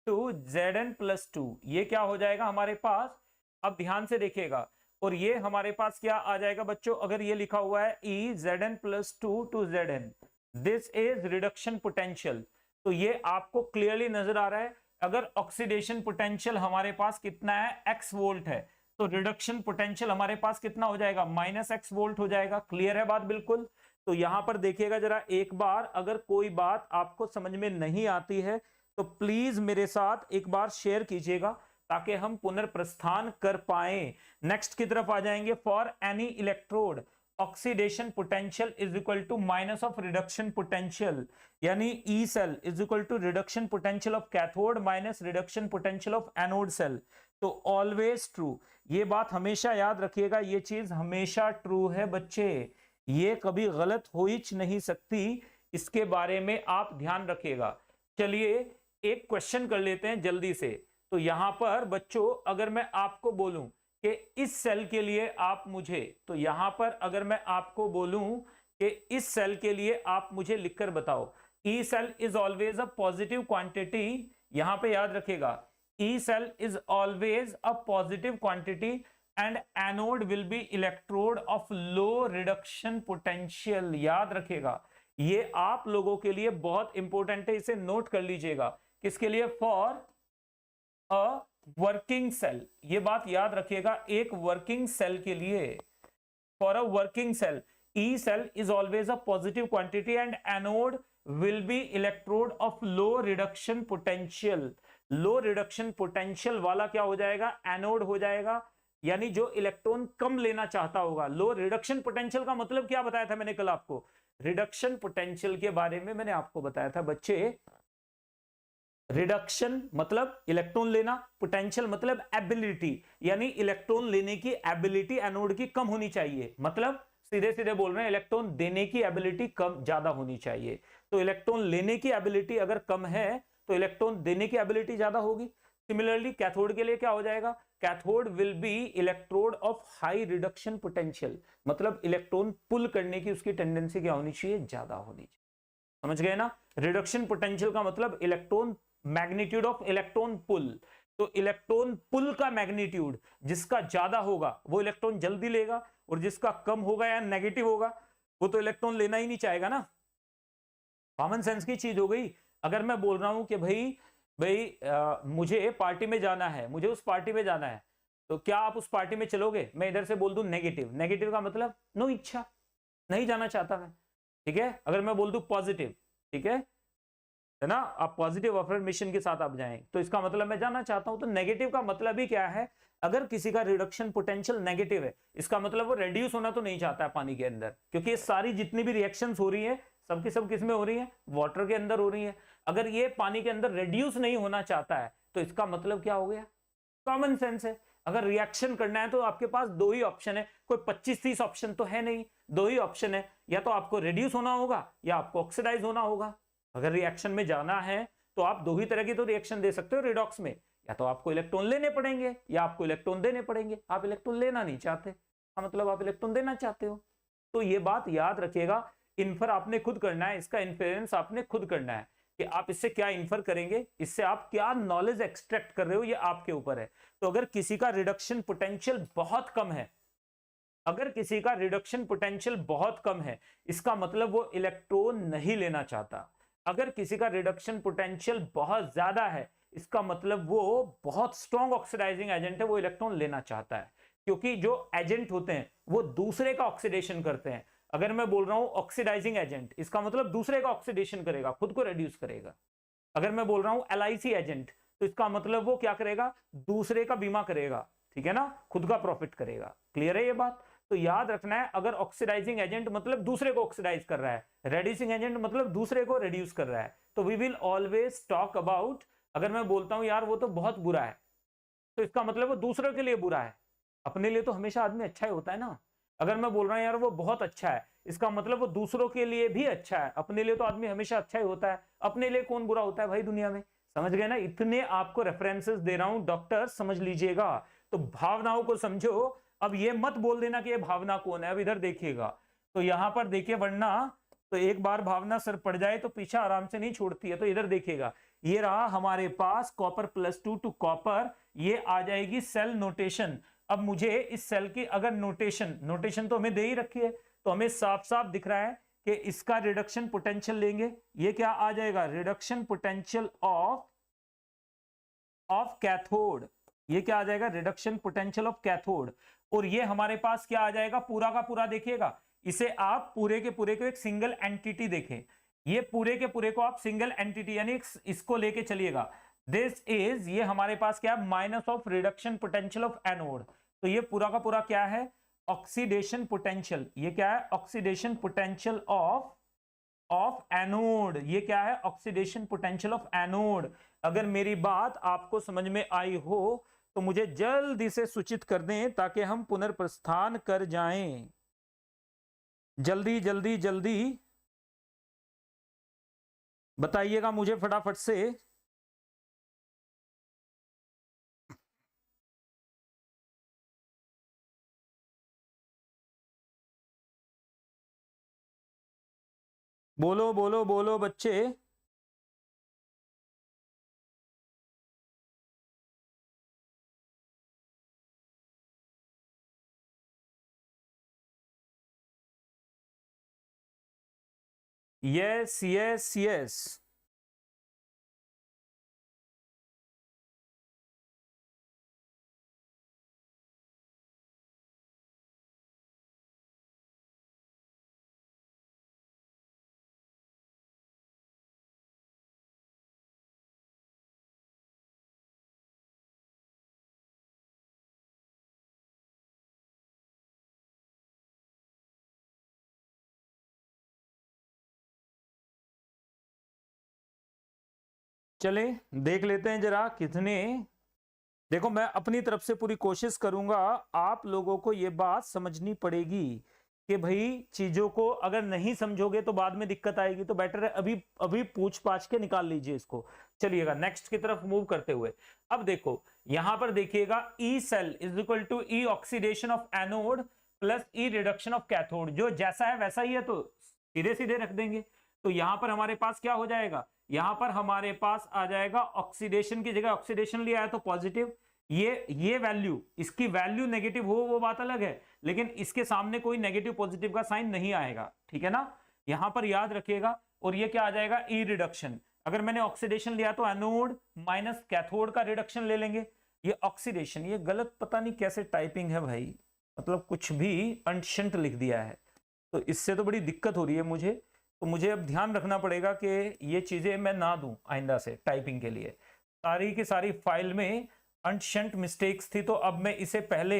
टू Zn+2, ये क्या हो जाएगा हमारे पास, अब ध्यान से देखिएगा, और ये हमारे पास क्या आ जाएगा बच्चों, अगर ये लिखा हुआ है EZn+2 to Zn, this is reduction potential. तो ये आपको क्लियरली नजर आ रहा है। अगर ऑक्सीडेशन पोटेंशियल हमारे पास कितना है, x वोल्ट है, तो रिडक्शन पोटेंशियल हमारे पास कितना हो जाएगा, -x वोल्ट हो जाएगा। क्लियर है बात बिल्कुल। तो यहां पर देखिएगा जरा एक बार, अगर कोई बात आपको समझ में नहीं आती है तो प्लीज मेरे साथ एक बार शेयर कीजिएगा ताकि हम पुनर्प्रस्थान कर पाए। नेक्स्ट की तरफ आ जाएंगे। For any electrode oxidation potential is equal to minus of reduction potential, यानी E cell is equal to reduction potential of cathode minus reduction potential of anode cell. तो ऑलवेज ट्रू, ये बात हमेशा याद रखिएगा, ये चीज हमेशा ट्रू है बच्चे, ये कभी गलत हो ही नहीं सकती, इसके बारे में आप ध्यान रखिएगा। चलिए एक क्वेश्चन कर लेते हैं जल्दी से। तो यहां पर बच्चों अगर मैं आपको बोलूं कि इस सेल के लिए आप मुझे, तो यहां पर अगर मैं आपको बोलूं कि इस सेल के लिए आप मुझे लिखकर बताओ, E cell is always a positive quantity, यहां पे याद रखिएगा, E cell is always a positive quantity and anode will be electrode of low reduction potential. याद रखिएगा, ये आप लोगों के लिए बहुत इंपॉर्टेंट है, इसे नोट कर लीजिएगा। किसके लिए? फॉर अ वर्किंग सेल, ये बात याद रखिएगा, एक वर्किंग सेल के लिए। For a working cell E cell is always a positive quantity and anode will be electrode of low reduction potential. Low reduction potential वाला क्या हो जाएगा? एनोड हो जाएगा, यानी जो इलेक्ट्रॉन कम लेना चाहता होगा। लो रिडक्शन पोटेंशियल का मतलब क्या बताया था मैंने कल आपको? रिडक्शन पोटेंशियल के बारे में मैंने आपको बताया था बच्चे, रिडक्शन मतलब इलेक्ट्रॉन लेना, पोटेंशियल मतलब एबिलिटी, यानी इलेक्ट्रॉन लेने की एबिलिटी एनोड की कम होनी चाहिए, मतलब सीधे सीधे बोल रहे हैं इलेक्ट्रॉन देने की एबिलिटी कम ज्यादा होनी चाहिए। तो इलेक्ट्रॉन लेने की एबिलिटी अगर कम है तो इलेक्ट्रॉन देने की एबिलिटी ज्यादा होगी। सिमिलरली कैथोड के लिए क्या हो जाएगा? Cathode will be electrode of high reduction potential, मतलब इलेक्ट्रॉन पुल करने की उसकी टेंडेंसी क्या होनी चाहिए? ज्यादा होनी चाहिए। समझ गए ना? रिडक्शन पोटेंशियल का मतलब इलेक्ट्रॉन मैग्नीट्यूड ऑफ इलेक्ट्रॉन पुल। तो इलेक्ट्रॉन पुल का मैग्नीट्यूड जिसका ज्यादा होगा वो इलेक्ट्रॉन जल्दी लेगा, और जिसका कम होगा या नेगेटिव होगा वो तो इलेक्ट्रॉन लेना ही नहीं चाहेगा ना। कॉमन सेंस की चीज हो गई। अगर मैं बोल रहा हूं कि मुझे पार्टी में जाना है, मुझे उस पार्टी में जाना है, तो क्या आप उस पार्टी में चलोगे? मैं इधर से बोल दूं नेगेटिव, नेगेटिव का मतलब नो इच्छा, नहीं जाना चाहता मैं, ठीक है। अगर मैं बोल दूं पॉजिटिव, ठीक है ना, आप पॉजिटिव अफर्मेशन के साथ आप जाएं तो इसका मतलब मैं जाना चाहता हूं। तो नेगेटिव का मतलब ही क्या है? अगर किसी का रिडक्शन पोटेंशियल नेगेटिव है, इसका मतलब वो रेड्यूस होना तो नहीं चाहता है पानी के अंदर, क्योंकि ये सारी जितनी भी रिएक्शंस हो रही है सबकी सब किस में हो रही है? वाटर के अंदर हो रही है। अगर ये पानी के अंदर रेड्यूस नहीं होना चाहता है तो इसका मतलब क्या हो गया? कॉमन सेंस है। अगर रिएक्शन करना है तो आपके पास दो ही ऑप्शन है, कोई 25-30 ऑप्शन तो है नहीं, दो ही ऑप्शन है, या तो आपको रेड्यूस होना होगा या आपको ऑक्सीडाइज होना होगा। अगर रिएक्शन में जाना है तो आप दो ही तरह की तो रिएक्शन दे सकते हो रिडॉक्स में, या तो आपको इलेक्ट्रॉन लेने पड़ेंगे या आपको इलेक्ट्रॉन देने पड़ेंगे। आप इलेक्ट्रॉन लेना नहीं चाहते, मतलब आप इलेक्ट्रॉन देना चाहते हो। तो ये बात याद रखिएगा, इन्फर आपने खुद करना है, इसका इन्फेरेंस आपने खुद करना है कि आप इससे क्या इन्फर करेंगे, इससे आप क्या नॉलेज एक्सट्रैक्ट कर रहे हो, ये आपके ऊपर है। तो अगर किसी का रिडक्शन पोटेंशियल बहुत कम है, अगर किसी का रिडक्शन पोटेंशियल बहुत कम है, इसका मतलब वो इलेक्ट्रॉन नहीं लेना चाहता। अगर किसी का रिडक्शन पोटेंशियल बहुत ज्यादा है, इसका मतलब वो बहुत स्ट्रॉन्ग ऑक्सीडाइजिंग एजेंट है, वो इलेक्ट्रॉन लेना चाहता है। क्योंकि जो एजेंट होते हैं वो दूसरे का ऑक्सीडेशन करते हैं। अगर मैं बोल रहा हूं ऑक्सीडाइजिंग एजेंट, इसका मतलब दूसरे का ऑक्सीडेशन करेगा, खुद को रिड्यूस करेगा। अगर मैं बोल रहा हूं एलआईसी एजेंट, तो इसका मतलब वो क्या करेगा? दूसरे का बीमा करेगा, ठीक है ना, खुद का प्रॉफिट करेगा। क्लियर है ये बात? तो याद रखना है, अगर ऑक्सीडाइजिंग एजेंट मतलब दूसरे को ऑक्सीडाइज कर रहा है, रेड्यूसिंग एजेंट मतलब दूसरे को रिड्यूस कर रहा है। तो we will always talk about, अगर मैं बोलता हूं यार वो तो बहुत बुरा है, तो इसका मतलब वो दूसरों के लिए बुरा है, अपने लिए तो हमेशा आदमी अच्छा ही होता है ना। अगर मैं बोल रहा हूं यार वो बहुत अच्छा है, इसका मतलब वो दूसरों के लिए भी अच्छा है, अपने लिए तो आदमी हमेशा अच्छा ही होता है, अपने लिए कौन बुरा होता है भाई दुनिया में? समझ गए ना? इतने आपको रेफरेंसेस दे रहा हूं डॉक्टर, समझ लीजिएगा। तो भावनाओं को समझो। अब ये मत बोल देना कि ये भावना कौन है, अब इधर देखिएगा। तो यहां पर देखिए, वरना तो एक बार भावना सर पड़ जाए तो पीछा आराम से नहीं छोड़ती है। तो इधर देखिएगा, ये रहा हमारे पास कॉपर +2 टू कॉपर, ये आ जाएगी सेल नोटेशन। अब मुझे इस सेल की अगर नोटेशन तो हमें दे ही रखी है, तो हमें साफ साफ दिख रहा है कि इसका रिडक्शन पोटेंशियल लेंगे, ये क्या आ जाएगा? रिडक्शन पोटेंशियल ऑफ कैथोड, ये क्या आ जाएगा, रिडक्शन पोटेंशियल ऑफ कैथोड। और ये हमारे पास क्या आ जाएगा, पूरा का पूरा देखिएगा, इसे आप पूरे के पूरे को एक सिंगल एंटिटी देखें, ये पूरे के पूरे को आप सिंगल एंटिटी यानी इसको लेके चलिएगा। दिस इज, ये हमारे पास क्या है, minus of reduction potential of anode. तो ये पूरा का पूरा क्या है, ऑक्सीडेशन पोटेंशियल। ये क्या है, ऑक्सीडेशन पोटेंशियल ऑफ एनोड। ये क्या है, ऑक्सीडेशन पोटेंशियल ऑफ एनोड। अगर मेरी बात आपको समझ में आई हो तो मुझे जल्दी से सूचित कर दें ताकि हम पुनर्प्रस्थान कर जाएं। जल्दी जल्दी जल्दी बताइएगा मुझे फटाफट से। बोलो बोलो बोलो बच्चे। Yes yes yes. चले देख लेते हैं जरा कितने। देखो मैं अपनी तरफ से पूरी कोशिश करूंगा, आप लोगों को यह बात समझनी पड़ेगी कि भाई चीजों को अगर नहीं समझोगे तो बाद में दिक्कत आएगी, तो बेटर है अभी अभी पूछ पाछ के निकाल लीजिए इसको। चलिएगा नेक्स्ट की तरफ मूव करते हुए। अब देखो यहां पर देखिएगा, E cell is equal to E oxidation of anode plus E reduction of cathode. जो जैसा है वैसा ही है तो सीधे सीधे रख देंगे। तो यहां पर हमारे पास क्या हो जाएगा, यहां पर हमारे पास आ जाएगा ऑक्सीडेशन की जगह ऑक्सीडेशन लिया है तो पॉजिटिव। ये वैल्यू, इसकी वैल्यू नेगेटिव हो वो बात अलग है, लेकिन इसके सामने कोई नेगेटिव पॉजिटिव का साइन नहीं आएगा, ठीक है ना, यहां पर याद रखिएगा। और ये क्या आ जाएगा, ई रिडक्शन। अगर मैंने ऑक्सीडेशन लिया तो एनोड माइनस कैथोड का रिडक्शन ले लेंगे। ये ऑक्सीडेशन, ये गलत पता नहीं कैसे टाइपिंग है भाई, मतलब कुछ भी अनशंट लिख दिया है, तो इससे तो बड़ी दिक्कत हो रही है मुझे। तो मुझे अब ध्यान रखना पड़ेगा कि ये चीजें मैं ना दूं आइंदा से टाइपिंग के लिए। सारी की सारी फाइल में अनशंट मिस्टेक्स थी, तो अब मैं इसे पहले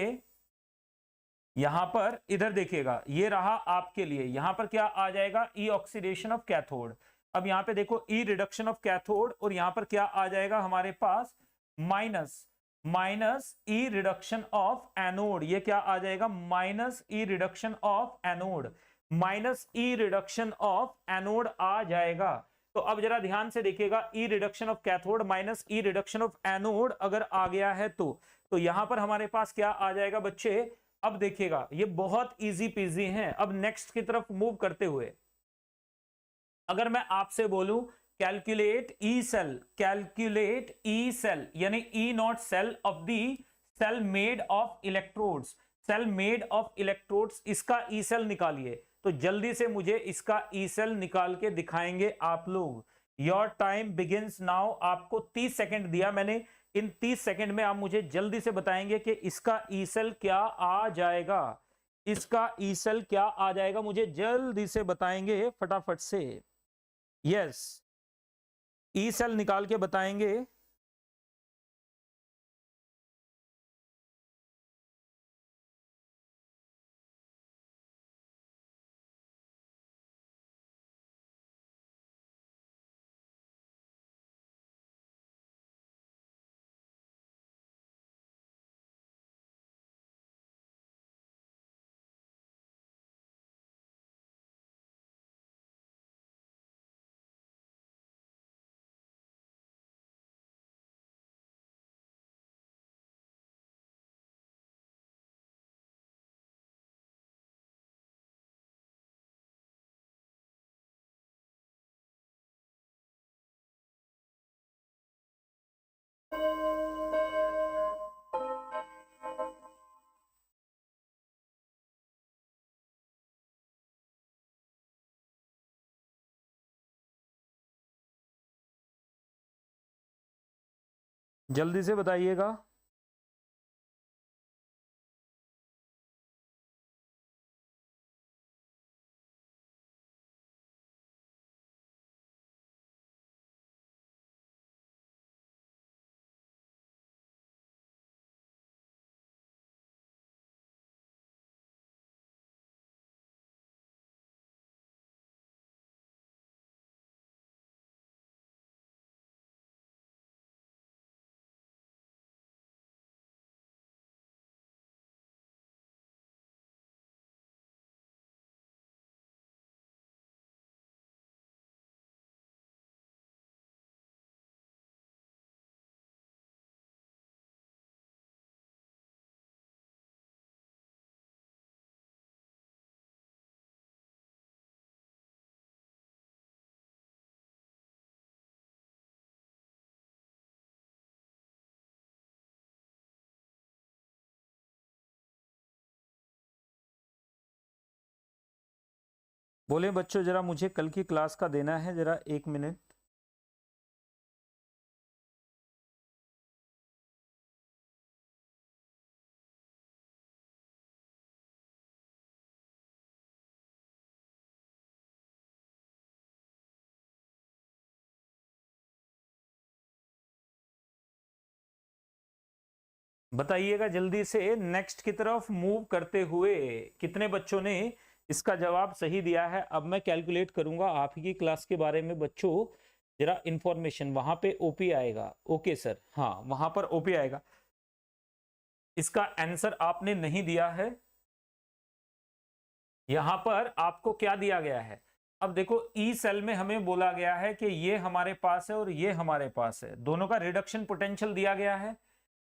यहां पर इधर देखिएगा, ये रहा आपके लिए। यहां पर क्या आ जाएगा, ई ऑक्सीडेशन ऑफ कैथोड। अब यहां पे देखो ई रिडक्शन ऑफ कैथोड, और यहां पर क्या आ जाएगा हमारे पास, minus E reduction of anode. ये क्या आ जाएगा, minus E reduction of anode, minus E reduction of anode आ जाएगा। तो अब जरा ध्यान से देखिएगा, E reduction of cathode minus E reduction of anode अगर आ गया है तो यहां पर हमारे पास क्या आ जाएगा बच्चे। अब देखिएगा ये बहुत इजी पीजी है। अब नेक्स्ट की तरफ मूव करते हुए अगर मैं आपसे बोलूं calculate E cell, calculate E cell यानी E not cell of the cell made of electrodes, cell made of electrodes, इसका ई सेल निकालिए। तो जल्दी से मुझे इसका ई सेल निकाल के दिखाएंगे आप लोग। Your time begins now. आपको 30 सेकंड दिया मैंने, इन 30 सेकंड में आप मुझे जल्दी से बताएंगे कि इसका ई सेल क्या आ जाएगा, इसका ई सेल क्या आ जाएगा, मुझे जल्दी से बताएंगे फटाफट से। यस, ई सेल निकाल के बताएंगे। जल्दी से बताइएगा। बोले बच्चों जरा मुझे कल की क्लास का देना है जरा 1 मिनट। बताइएगा जल्दी से, नेक्स्ट की तरफ मूव करते हुए कितने बच्चों ने इसका जवाब सही दिया है। अब मैं कैलकुलेट करूंगा आप ही की क्लास के बारे में बच्चों, जरा इंफॉर्मेशन वहां पे ओपी आएगा। ओके सर, हाँ वहां पर ओपी आएगा। इसका आंसर आपने नहीं दिया है। यहां पर आपको क्या दिया गया है, अब देखो ई सेल में हमें बोला गया है कि ये हमारे पास है और ये हमारे पास है, दोनों का रिडक्शन पोटेंशियल दिया गया है।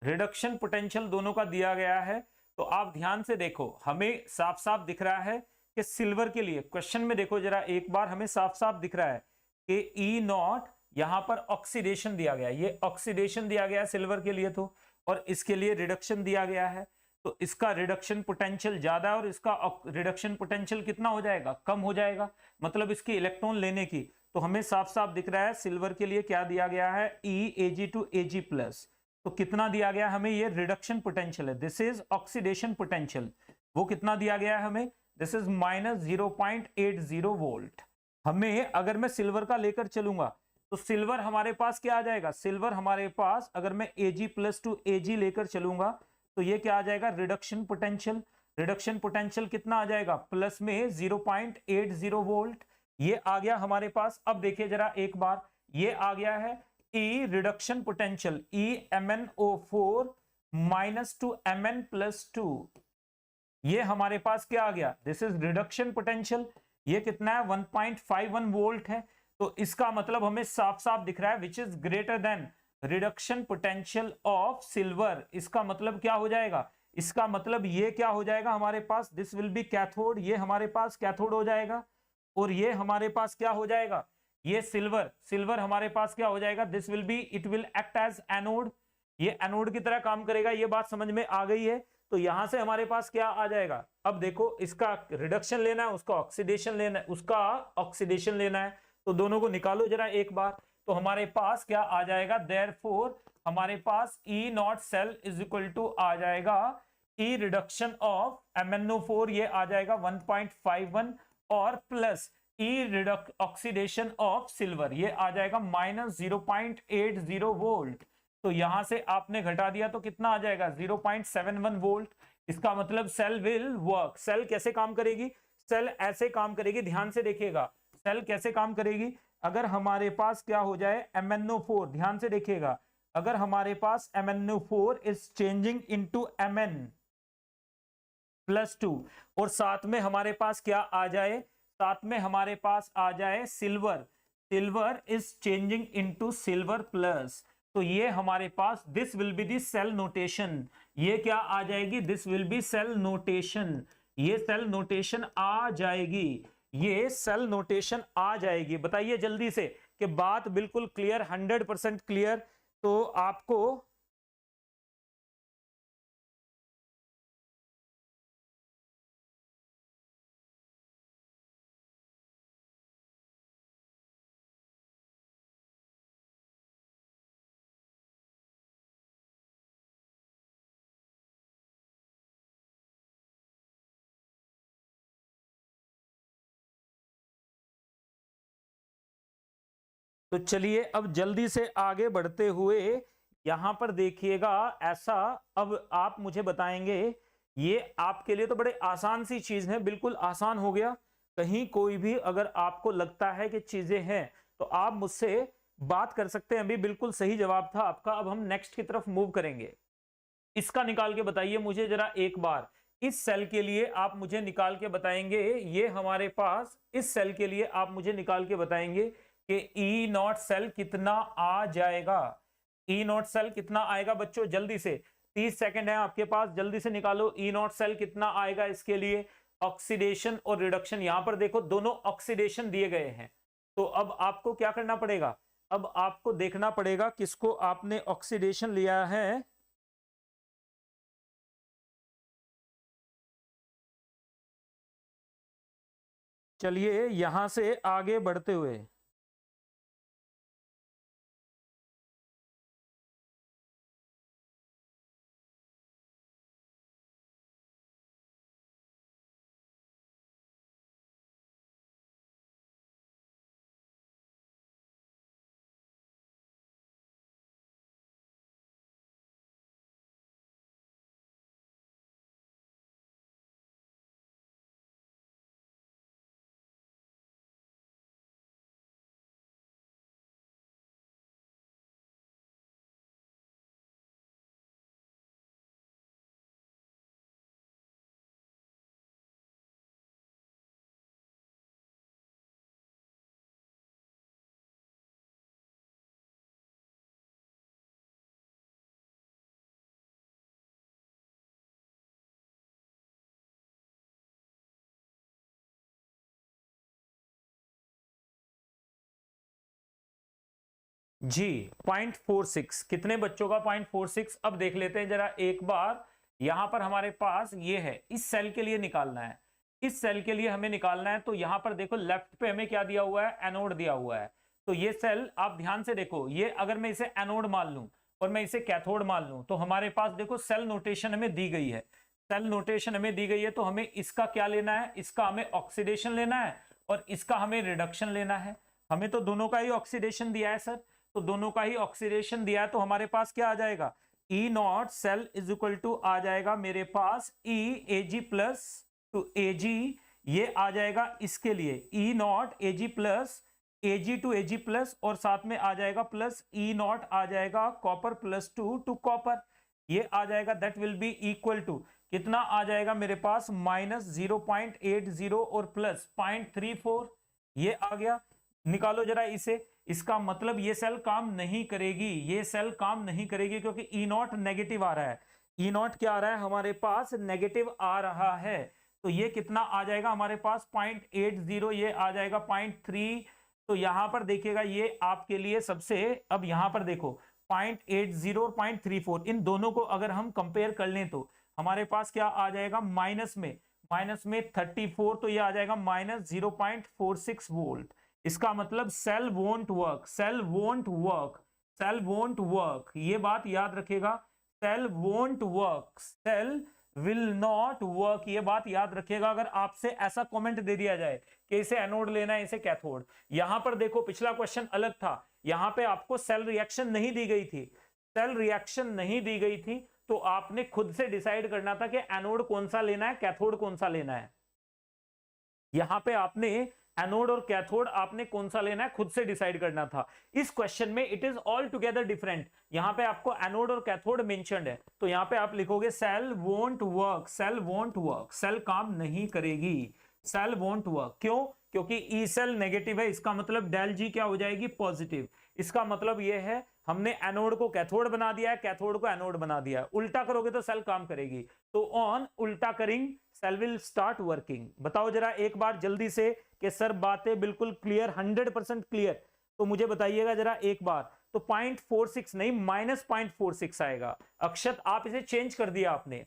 रिडक्शन पोटेंशियल दोनों का दिया गया है। तो आप ध्यान से देखो, हमें साफ साफ दिख रहा है कि सिल्वर के लिए क्वेश्चन में देखो जरा एक बार, हमें साफ साफ दिख रहा है कि ई नॉट यहां पर ऑक्सीडेशन दिया गया, ये ऑक्सीडेशन दिया गया सिल्वर के लिए, तो और इसके लिए रिडक्शन दिया गया है। तो इसका रिडक्शन पोटेंशियल ज्यादा है और इसका रिडक्शन पोटेंशियल कितना हो जाएगा, कम हो जाएगा, मतलब इसकी इलेक्ट्रॉन लेने की। तो हमें साफ साफ दिख रहा है सिल्वर के लिए क्या दिया गया है, EAg to Ag प्लस। तो कितना दिया गया हमें, ये रिडक्शन पोटेंशियल है, दिस इज ऑक्सीडेशन पोटेंशियल। वो कितना दिया गया है हमें, दिस इज -0.80 वोल्ट। हमें अगर मैं सिल्वर का लेकर चलूंगा तो सिल्वर हमारे पास क्या आ जाएगा, सिल्वर हमारे पास अगर मैं Ag प्लस टू Ag लेकर चलूंगा तो ये क्या आ जाएगा, रिडक्शन पोटेंशियल। रिडक्शन पोटेंशियल कितना आ जाएगा, प्लस में 0.80 वोल्ट। ये आ गया हमारे पास। अब देखिए जरा एक बार, ये आ गया है E reduction potential, EMnO4 -2Mn+2। ये हमारे पास क्या आ गया, दिस इज रिडक्शन पोटेंशियल। ये कितना है, 1.51 वोल्ट है। तो इसका मतलब हमें साफ साफ दिख रहा है which is greater than reduction potential of silver. इसका मतलब क्या हो जाएगा, इसका मतलब ये क्या हो जाएगा हमारे पास, दिस विल बी कैथोड, ये हमारे पास कैथोड हो जाएगा। और ये हमारे पास क्या हो जाएगा, ये सिल्वर, सिल्वर हमारे पास क्या हो जाएगा, this will be, it will act as anode, ये एनोड की तरह काम करेगा। ये बात समझ में आ गई है। तो यहां से हमारे पास क्या आ जाएगा, अब देखो इसका रिडक्शन लेना है, उसका ऑक्सीडेशन लेना है, उसका ऑक्सीडेशन लेना है। तो दोनों को निकालो जरा एक बार। तो हमारे पास क्या आ जाएगा, देयरफॉर हमारे पास E not cell is equal to आ जाएगा E रिडक्शन ऑफ MnO4, ये आ जाएगा 1.51 और plus E oxidation of silver, ये आ जाएगा -0.80 वोल्ट। तो यहां से आपने घटा दिया तो कितना आ जाएगा, 0.71 वोल्ट। इसका मतलब सेल विल वर्क। सेल कैसे काम करेगी, सेल ऐसे काम करेगी, ध्यान से देखिएगा सेल कैसे काम करेगी। अगर हमारे पास क्या हो जाए MnO4, ध्यान से देखिएगा, अगर हमारे पास MnO4 is changing into Mn+2 और साथ में हमारे पास क्या आ जाए, साथ में हमारे पास आ जाए silver, silver is changing into silver plus. तो ये हमारे पास this will be the cell notation, ये क्या आ जाएगी, this will be cell notation, ये सेल नोटेशन आ जाएगी, ये सेल नोटेशन आ जाएगी। बताइए जल्दी से कि बात बिल्कुल क्लियर, 100% क्लियर। तो आपको तो चलिए अब जल्दी से आगे बढ़ते हुए यहां पर देखिएगा ऐसा, अब आप मुझे बताएंगे, ये आपके लिए तो बड़े आसान सी चीज है, बिल्कुल आसान हो गया। कहीं कोई भी अगर आपको लगता है कि चीजें हैं तो आप मुझसे बात कर सकते हैं। अभी बिल्कुल सही जवाब था आपका। अब हम नेक्स्ट की तरफ मूव करेंगे। इसका निकाल के बताइए मुझे जरा एक बार, इस सेल के लिए आप मुझे निकाल के बताएंगे, ये हमारे पास इस सेल के लिए आप मुझे निकाल के बताएंगे कि E नॉट सेल कितना आ जाएगा। E नॉट सेल कितना आएगा बच्चों, जल्दी से 30 सेकंड है आपके पास, जल्दी से निकालो E नॉट सेल कितना आएगा। इसके लिए ऑक्सीडेशन और रिडक्शन, यहां पर देखो दोनों ऑक्सीडेशन दिए गए हैं। तो अब आपको क्या करना पड़ेगा, अब आपको देखना पड़ेगा किसको आपने ऑक्सीडेशन लिया है। चलिए यहां से आगे बढ़ते हुए जी 0.46 कितने बच्चों का 0.46? अब देख लेते हैं जरा एक बार। यहां पर हमारे पास ये है, इस सेल के लिए निकालना है, इस सेल के लिए हमें निकालना है। तो यहां पर देखो लेफ्ट पे हमें क्या दिया हुआ है, एनोड दिया हुआ है। तो ये सेल आप ध्यान से देखो, ये अगर मैं इसे एनोड मान लूं और मैं इसे कैथोड मान लूं तो हमारे पास देखो सेल नोटेशन हमें दी गई है, सेल नोटेशन हमें दी गई है। तो हमें इसका क्या लेना है, इसका हमें ऑक्सीडेशन लेना है और इसका हमें रिडक्शन लेना है। हमें तो दोनों का ही ऑक्सीडेशन दिया है सर, तो दोनों का ही ऑक्सीडेशन दिया है। तो हमारे पास क्या आ जाएगा, E not cell is equal to आ जाएगा मेरे पास ई ए जी प्लस टू ए जी, ये आ जाएगा इसके लिए E naught A G plus A G to A G plus, और साथ में आ जाएगा प्लस ई नॉट आ जाएगा कॉपर प्लस टू कॉपर, ये आ जाएगा। That will be equal to कितना आ जाएगा मेरे पास, -0.80 और प्लस 0.34, ये आ गया। निकालो जरा इसे। इसका मतलब ये सेल काम नहीं करेगी, ये सेल काम नहीं करेगी क्योंकि ई नॉट नेगेटिव आ रहा है। ई नॉट क्या आ रहा है हमारे पास, नेगेटिव आ रहा है। तो ये कितना आ जाएगा हमारे पास 0.80, ये आ जाएगा 0.3। तो यहां पर देखिएगा ये आपके लिए सबसे, अब यहां पर देखो 0.80 और 0.34, इन दोनों को अगर हम कंपेयर कर लें तो हमारे पास क्या आ जाएगा, माइनस में 34, तो ये आ जाएगा -0.46 वोल्ट। इसका मतलब cell won't work, cell won't work, cell won't work, ये बात याद रखेगा। Cell won't work, cell will not work, ये बात याद रखिएगा। अगर आपसे ऐसा कमेंट दे दिया जाए कि इसे एनोड लेना है, इसे कैथोड, यहां पर देखो पिछला क्वेश्चन अलग था, यहां पे आपको सेल रिएक्शन नहीं दी गई थी, सेल रिएक्शन नहीं दी गई थी, तो आपने खुद से डिसाइड करना था कि एनोड कौन सा लेना है, कैथोड कौन सा लेना है। यहां पे आपने एनोड और कैथोड आपने कौन सा लेना है खुद से डिसाइड करना था। इस क्वेश्चन में it is all together different. यहां पे आपको एनोड और कैथोड मेंशन्ड है, तो यहां पे आप लिखोगे cell won't work, cell won't work, cell काम नहीं करेगी, सेल वोंट वर्क। क्यों? क्योंकि ई सेल नेगेटिव है, इसका मतलब डेल जी क्या हो जाएगी, पॉजिटिव। इसका मतलब यह है हमने एनोड को कैथोड बना दिया है, कैथोड को एनोड बना दिया है। उल्टा करोगे तो सेल काम करेगी। तो ऑन उल्टा करिंग सेल विल स्टार्ट वर्किंग। बताओ जरा एक बार जल्दी से कि सर बातें बिल्कुल क्लियर, 100% क्लियर, तो मुझे बताइएगा जरा एक बार। तो 0.46 नहीं, -0.46 आएगा। अक्षत आप इसे चेंज कर दिया आपने,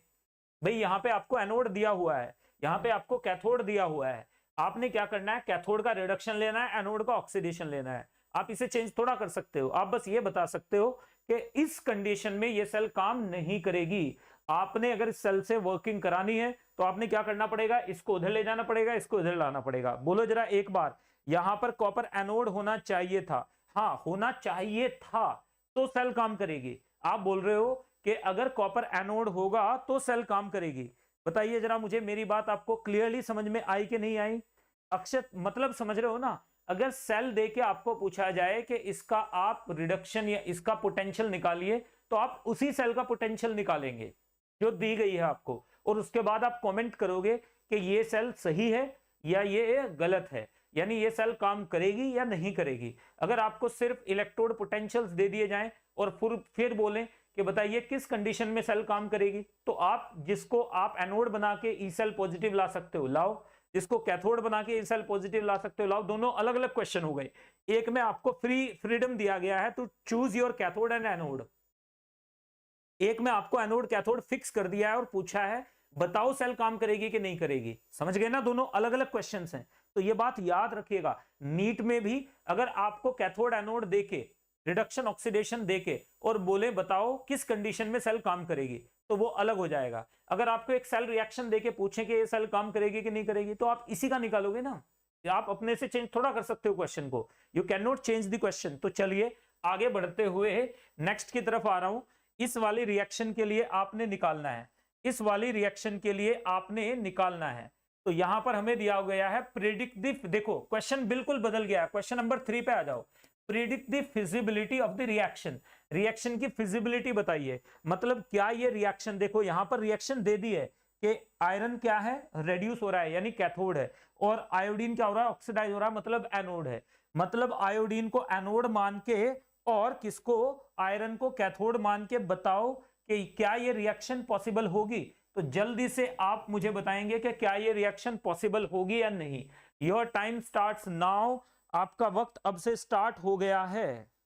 भाई यहां पे आपको एनोड दिया हुआ है, यहां पे आपको कैथोड दिया हुआ है, आपने क्या करना है, कैथोड का रिडक्शन लेना है, एनोड का ऑक्सीडेशन लेना है। आप इसे चेंज थोड़ा कर सकते हो, आप बस ये बता सकते हो कि इस कंडीशन में ये सेल काम नहीं करेगी। आपने अगर इस सेल से वर्किंग करानी है तो आपने क्या करना पड़ेगा, इसको उधर ले जाना पड़ेगा, इसको इधर लाना पड़ेगा। बोलो जरा एक बार, यहां पर कॉपर एनोड होना चाहिए था, हाँ होना चाहिए था, तो सेल काम करेगी। आप बोल रहे हो कि अगर कॉपर एनोड होगा तो सेल काम करेगी। बताइए जरा मुझे, मेरी बात आपको क्लियरली समझ में आई कि नहीं आई? अक्षत मतलब समझ रहे हो ना? अगर सेल देके आपको पूछा जाए कि इसका आप रिडक्शन या इसका पोटेंशियल निकालिए, तो आप उसी सेल का पोटेंशियल निकालेंगे जो दी गई है आपको, और उसके बाद आप कमेंट करोगे कि ये सेल सही है या ये गलत है, यानी ये सेल काम करेगी या नहीं करेगी। अगर आपको सिर्फ इलेक्ट्रोड पोटेंशियल्स दे दिए जाएं और फिर बोलें कि बताइए किस कंडीशन में सेल काम करेगी, तो आप जिसको आप एनोड बना के ई सेल पॉजिटिव ला सकते हो लाओ, जिसको कैथोड बना के ई सेल पॉजिटिव ला सकते हो लाओ। दोनों अलग अलग क्वेश्चन हो गए। एक में आपको फ्रीडम दिया गया है to choose your cathode and anode, एक में आपको एनोड कैथोड फिक्स कर दिया है और पूछा है बताओ सेल काम करेगी कि नहीं करेगी। समझ गए ना, दोनों अलग अलग क्वेश्चंस हैं। तो ये बात याद रखिएगा, नीट में भी अगर आपको कैथोड एनोड देके, रिडक्शन ऑक्सीडेशन देके और बोले बताओ किस कंडीशन में सेल काम करेगी, तो वो अलग हो जाएगा। अगर आपको एक सेल रिएक्शन देके पूछे कि ये सेल काम करेगी कि नहीं करेगी, तो आप इसी का निकालोगे ना, आप अपने से चेंज थोड़ा कर सकते हो क्वेश्चन को, you can not change the question. तो चलिए आगे बढ़ते हुए नेक्स्ट की तरफ आ रहा हूं। इस वाली रिएक्शन के लिए आपने निकालना है, इस वाली रिएक्शन के लिए आपने निकालना है। तो यहां पर हमें दिया गया है प्रेडिक्ट द, देखो क्वेश्चन बिल्कुल बदल गया है, क्वेश्चन नंबर 3 पे आ जाओ। Predict the feasibility of the reaction, reaction की फिजिबिलिटी बताइए। मतलब क्या ये रिएक्शन, देखो यहां पर रिएक्शन दे दी है कि आयरन क्या है, रेड्यूस हो रहा है यानी कैथोड है, और आयोडीन क्या हो रहा है, ऑक्सीडाइज हो रहा है मतलब एनोड है। मतलब आयोडीन को एनोड मान के और किसको, आयरन को कैथोड मान के बताओ कि क्या ये रिएक्शन पॉसिबल होगी। तो जल्दी से आप मुझे बताएंगे कि क्या ये रिएक्शन पॉसिबल होगी या नहीं। योर टाइम स्टार्ट्स नाउ, आपका वक्त अब से स्टार्ट हो गया है।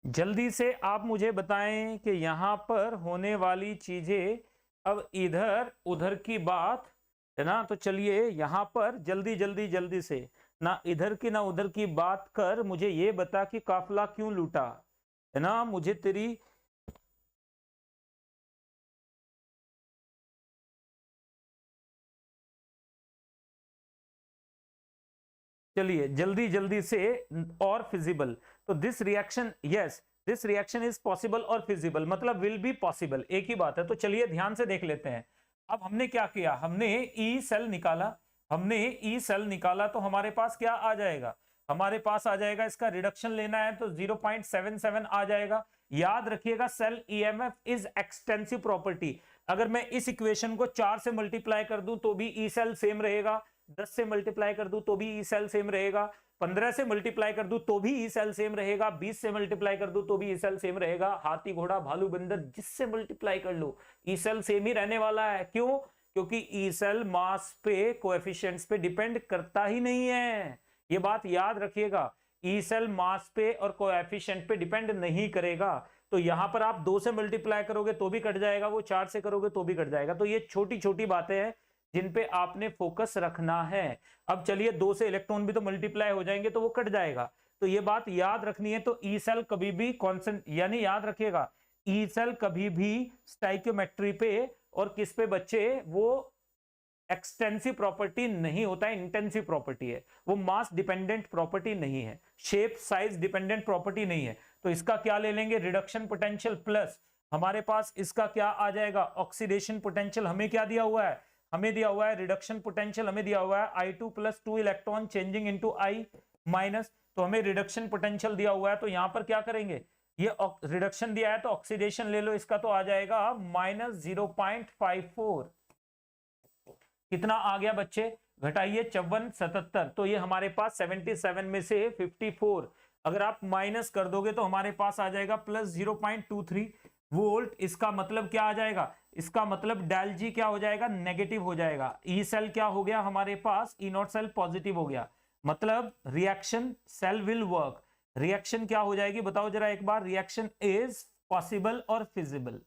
जल्दी से आप मुझे बताएं कि यहां पर होने वाली चीजें, अब इधर उधर की बात है ना, तो चलिए यहां पर जल्दी जल्दी जल्दी से, ना इधर की ना उधर की बात कर, मुझे ये बता कि काफिला क्यों लूटा, है ना, मुझे तेरी, चलिए जल्दी जल्दी से, और फिजिबल। तो this reaction, yes this reaction is possible और फिजिबल, मतलब विल बी पॉसिबल, एक ही बात है। तो चलिए ध्यान से देख लेते हैं। अब हमने क्या किया, हमने ई सेल निकाला, हमने ई सेल निकाला, तो हमारे पास क्या आ जाएगा, हमारे पास आ जाएगा, इसका रिडक्शन लेना है तो 0.77 आ जाएगा। याद रखिएगा cell EMF is extensive property. अगर मैं इस इक्वेशन को 4 से मल्टीप्लाई कर दूं तो भी ई सेल सेम रहेगा, 10 से मल्टीप्लाई कर दूं तो भी ई सेल सेम रहेगा, 15 से मल्टीप्लाई कर दूं तो भी ई सेल सेम रहेगा, 20 से मल्टीप्लाई कर दूं तो भी ई सेल सेम रहेगा। हाथी घोड़ा भालू बंदर जिससे मल्टीप्लाई कर लो ई सेल सेम ही रहने वाला है। क्यों, क्योंकि ई सेल मास पे, कोएफिशिएंट्स पे डिपेंड करता ही नहीं है। ये बात याद रखिएगा, ई सेल मास पे और कोएफिशिएंट पे डिपेंड नहीं करेगा। तो यहां पर आप 2 से मल्टीप्लाई करोगे तो भी कट जाएगा, वो 4 से करोगे तो भी कट जाएगा। तो ये छोटी छोटी बातें हैं जिन पे आपने फोकस रखना है। अब चलिए 2 से इलेक्ट्रॉन भी तो मल्टीप्लाई हो जाएंगे तो वो कट जाएगा, तो ये बात याद रखनी है। तो ई सेल कभी भी कांस्टेंट, यानी याद रखिएगा ई सेल कभी भी स्टाइकियोमेट्री पे और किस पे बच्चे, वो एक्सटेंसिव प्रॉपर्टी नहीं होता है, इंटेंसिव प्रॉपर्टी है, वो मास डिपेंडेंट प्रॉपर्टी नहीं है, शेप साइज डिपेंडेंट प्रॉपर्टी नहीं है। तो इसका क्या ले लेंगे, रिडक्शन पोटेंशियल प्लस हमारे पास इसका क्या आ जाएगा, ऑक्सीडेशन पोटेंशियल। हमें क्या दिया हुआ है, हमें दिया हुआ है रिडक्शन पोटेंशियल, हमें दिया हुआ है I2 + 2 electron changing into I minus. तो हमें रिडक्शन पोटेंशियल दिया हुआ है, तो यहां पर क्या करेंगे, ये रिडक्शन दिया है तो ऑक्सीडेशन ले लो, इसका तो आ जाएगा -0.54। कितना आ गया बच्चे, घटाइए 54 77, तो ये हमारे पास 77 में से 54 अगर आप माइनस कर दोगे तो हमारे पास आ जाएगा +0.23 वोल्ट। इसका मतलब क्या आ जाएगा, इसका मतलब डेल जी क्या हो जाएगा, नेगेटिव हो जाएगा। ई सेल क्या हो गया हमारे पास, ई नॉट सेल पॉजिटिव हो गया, मतलब reaction cell will work. Reaction क्या हो जाएगी बताओ जरा एक बार, रिएक्शन इज पॉसिबल और फिजिबल।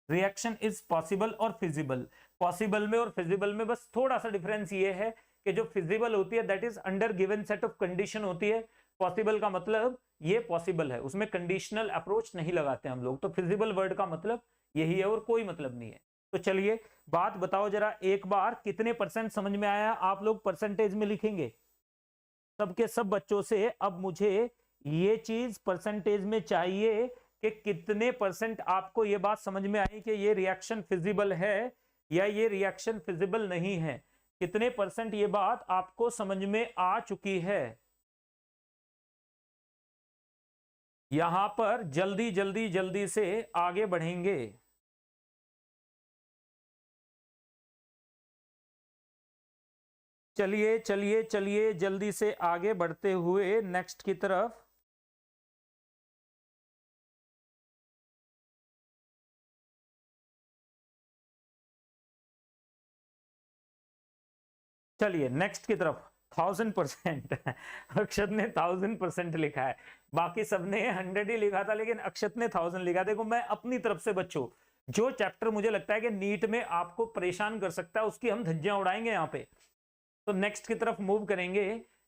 रिएक्शन इज पॉसिबल और फिजिबल। पॉसिबल में और फिजिबल में बस थोड़ा सा डिफरेंस ये है कि जो फिजिबल होती है that is under given set of condition होती है। पॉसिबल का मतलब ये पॉसिबल है, उसमें कंडीशनल अप्रोच नहीं लगाते हम लोग। तो फिजिबल वर्ड का मतलब यही है और कोई मतलब नहीं है। तो चलिए बात बताओ जरा एक बार, कितने परसेंट समझ में आया? आप लोग परसेंटेज में लिखेंगे सबके सब बच्चों से। अब मुझे ये चीज परसेंटेज में चाहिए कि कितने परसेंट आपको ये बात समझ में आई कि ये रिएक्शन फिजिबल है या ये रिएक्शन फिजिबल नहीं है। कितने परसेंट ये बात आपको समझ में आ चुकी है? यहां पर जल्दी जल्दी जल्दी से आगे बढ़ेंगे। चलिए चलिए चलिए जल्दी से आगे बढ़ते हुए नेक्स्ट की तरफ। चलिए नेक्स्ट की तरफ। 1000%। अक्षत ने 1000% लिखा है, बाकी सबने 100 ही लिखा था, लेकिन अक्षत ने 1000 लिखा। देखो मैं अपनी तरफ से बच्चों जो चैप्टर मुझे लगता है कि नीट में आपको परेशान कर सकता है उसकी हम धज्जियां उड़ाएंगे यहाँ पे। तो नेक्स्ट की तरफ मूव करेंगे।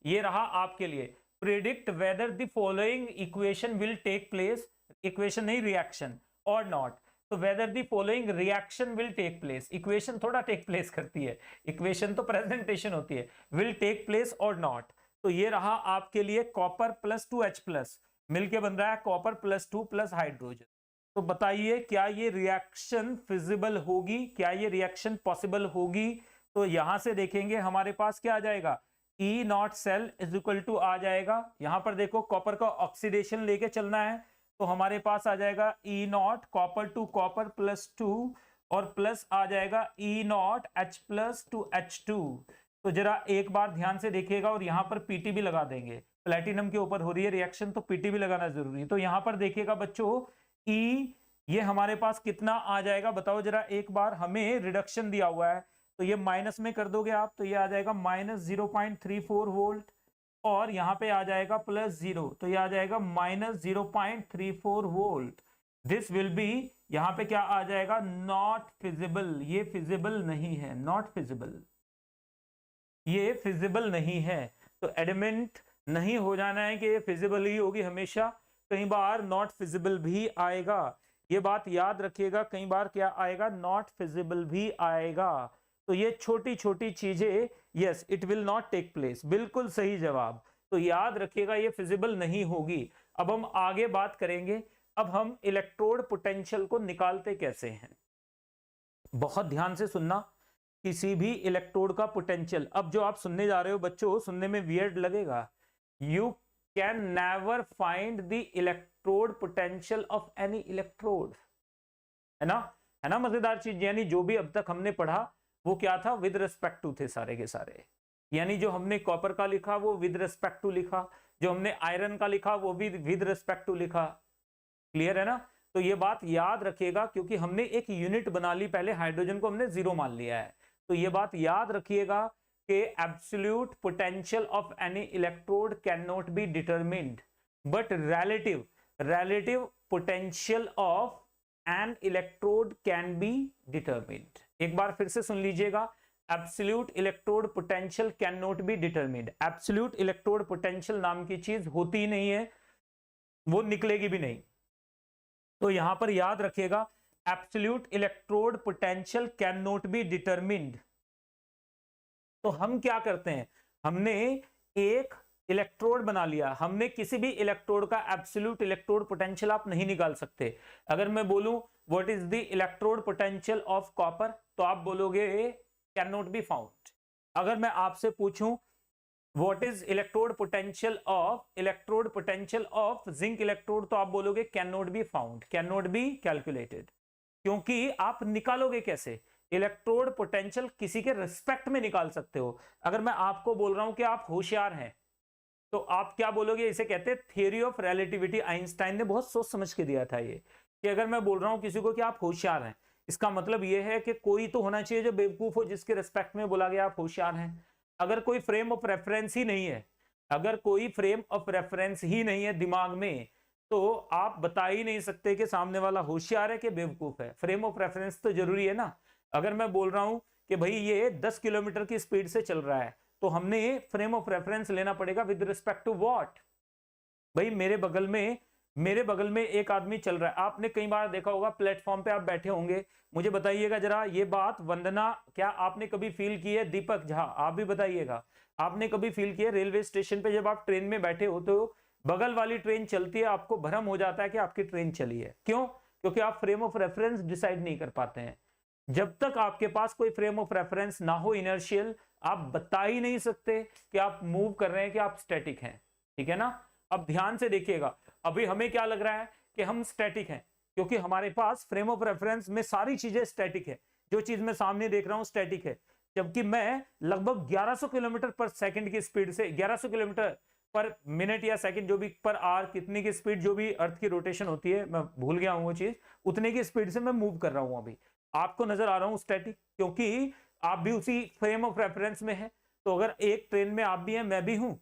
ये रहा आपके लिए, predict whether the following equation will take place. Equation नहीं, रिएक्शन और नॉट। तो whether the following reaction will take place, equation थोड़ा टेक प्लेस करती है, इक्वेशन तो प्रेजेंटेशन होती है, विल टेक प्लेस और नॉट। तो ये रहा आपके लिए कॉपर प्लस 2H प्लस मिलके बन रहा है कॉपर प्लस 2 प्लस हाइड्रोजन। तो बताइए क्या ये रिएक्शन फिजिबल होगी, क्या ये रिएक्शन पॉसिबल होगी? तो यहां से देखेंगे हमारे पास क्या आ जाएगा, E not cell is equal to आ जाएगा। यहां पर देखो कॉपर का ऑक्सीडेशन लेके चलना है, तो हमारे पास आ जाएगा E naught copper to copper plus 2 और प्लस आ जाएगा E naught H plus to H2। तो जरा एक बार ध्यान से देखिएगा और यहाँ पर पीटी भी लगा देंगे, प्लेटिनम के ऊपर हो रही है रिएक्शन तो पीटी भी लगाना जरूरी है। तो यहाँ पर देखिएगा बच्चों ई ये हमारे पास कितना आ जाएगा बताओ जरा एक बार, हमें रिडक्शन दिया हुआ है तो ये माइनस में कर दोगे आप, तो ये आ जाएगा माइनस 0.34 वोल्ट और यहाँ पे आ जाएगा प्लस 0, तो ये आ जाएगा minus 0.34 volt. This will B, यहाँ पे क्या आ जाएगा, नॉट फिजिबल। ये फिजिबल नहीं है, नॉट फिजिबल, ये फिजिबल नहीं है। तो एडमेंट नहीं हो जाना है कि ये फिजिबल ही होगी हमेशा, कई बार नॉट फिजिबल भी आएगा। ये बात याद रखिएगा, कई बार क्या आएगा, नॉट फिजिबल भी आएगा। तो ये छोटी छोटी चीजें, yes it will not take place, बिल्कुल सही जवाब। तो याद रखिएगा ये फिजिबल नहीं होगी। अब हम आगे बात करेंगे, अब हम इलेक्ट्रोड पोटेंशियल को निकालते कैसे हैं। बहुत ध्यान से सुनना, किसी भी इलेक्ट्रोड का पोटेंशियल, अब जो आप सुनने जा रहे हो बच्चों, सुनने में वियर्ड लगेगा, you can never find the electrode potential of any electrode, है ना मजेदार चीज। यानी जो भी अब तक हमने पढ़ा वो क्या था, विद रिस्पेक्ट टू थे सारे के सारे। यानी जो हमने कॉपर का लिखा वो विद रिस्पेक्ट टू लिखा, जो हमने आयरन का लिखा वो भी विद रिस्पेक्ट टू लिखा। क्लियर है ना? तो ये बात याद रखिएगा क्योंकि हमने एक यूनिट बना ली, पहले हाइड्रोजन को हमने 0 मान लिया है। तो ये बात याद रखिएगा कि absolute potential of any electrode can not be determined, but relative potential of an electrode can be determined। एक बार फिर से सुन लीजिएगा, absolute electrode potential can not be determined. Absolute electrode potential नाम की चीज होती ही नहीं है, वो निकलेगी भी नहीं। तो यहां पर याद रखिएगा, absolute electrode potential can not be determined. तो हम क्या करते हैं, हमने एक इलेक्ट्रोड बना लिया, हमने किसी भी इलेक्ट्रोड का एब्सोल्यूट इलेक्ट्रोड पोटेंशियल आप नहीं निकाल सकते। अगर मैं बोलूं what is the electrode potential of copper, तो आप बोलोगे कैन नॉट बी फाउंड। अगर मैं आपसे पूछूं what is electrode potential of zinc electrode, तो आप बोलोगे can not be found, can not be calculated. क्योंकि आप निकालोगे कैसे, इलेक्ट्रोड पोटेंशियल किसी के रिस्पेक्ट में निकाल सकते हो। अगर मैं आपको बोल रहा हूं कि आप होशियार हैं, तो आप क्या बोलोगे, इसे कहते हैं थ्योरी ऑफ रिलेटिविटी। आइंस्टाइन ने बहुत सोच समझ के दिया था ये, कि अगर मैं बोल रहा हूं किसी को कि आप होशियार हैं, इसका मतलब ये है कि कोई तो होना चाहिए जो बेवकूफ हो, जिसके रिस्पेक्ट में बोला गया आप होशियार हैं। अगर कोई फ्रेम ऑफ रेफरेंस ही नहीं है, अगर कोई फ्रेम ऑफ रेफरेंस ही नहीं है दिमाग में, तो आप बता ही नहीं सकते कि सामने वाला होशियार है कि बेवकूफ है। फ्रेम ऑफ रेफरेंस तो जरूरी है ना। अगर मैं बोल रहा हूं कि भाई ये 10 किलोमीटर की स्पीड से चल रहा है, तो हमने फ्रेम ऑफ रेफरेंस लेना पड़ेगा विद रिस्पेक्ट टू व्हाट। भाई मेरे बगल में एक आदमी चल रहा है, आपने कई बार देखा होगा, प्लेटफॉर्म पे आप बैठे होंगे। मुझे बताइएगा जरा ये बात, वंदना, क्या आपने कभी फील की है? दीपक झा, आप भी बताइएगा, आपने कभी फील किया रेलवे स्टेशन पे जब आप ट्रेन में बैठे हो तो बगल वाली ट्रेन चलती है, आपको भ्रम हो जाता है कि आपकी ट्रेन चली है? क्यों? क्योंकि आप फ्रेम ऑफ रेफरेंस डिसाइड नहीं कर पाते हैं। जब तक आपके पास कोई फ्रेम ऑफ रेफरेंस ना हो इनर्शियल, आप बता ही नहीं सकते कि आप मूव कर रहे हैं कि आप स्टैटिक हैं। ठीक है ना? अब ध्यान से देखिएगा, अभी हमें क्या लग रहा है कि हम स्टैटिक हैं, क्योंकि हमारे पास फ्रेम ऑफ रेफरेंस में सारी चीजें स्टैटिक है। जो चीज मैं सामने देख रहा हूं स्टैटिक है, जबकि मैं लगभग 1100 किलोमीटर पर सेकंड की स्पीड से, 1100 किलोमीटर पर मिनट या सेकंड, जो भी पर आवर, कितनी की स्पीड, जो भी अर्थ की रोटेशन होती है, मैं भूल गया हूं वो चीज, उतने की स्पीड से मैं मूव कर रहा हूं। अभी आपको नजर आ रहा हूं स्टैटिक, क्योंकि आप भी उसी फ्रेम ऑफ रेफरेंस में है। तो अगर एक ट्रेन में आप भी हैं, मैं भी हूं,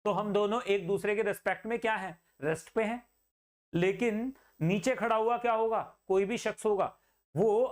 तो हम दोनों एक दूसरे के रेस्पेक्ट में क्या है? रेस्ट पे हैं। लेकिन नीचे खड़ा हुआ क्या होगा? कोई भी शख्स होगा, वो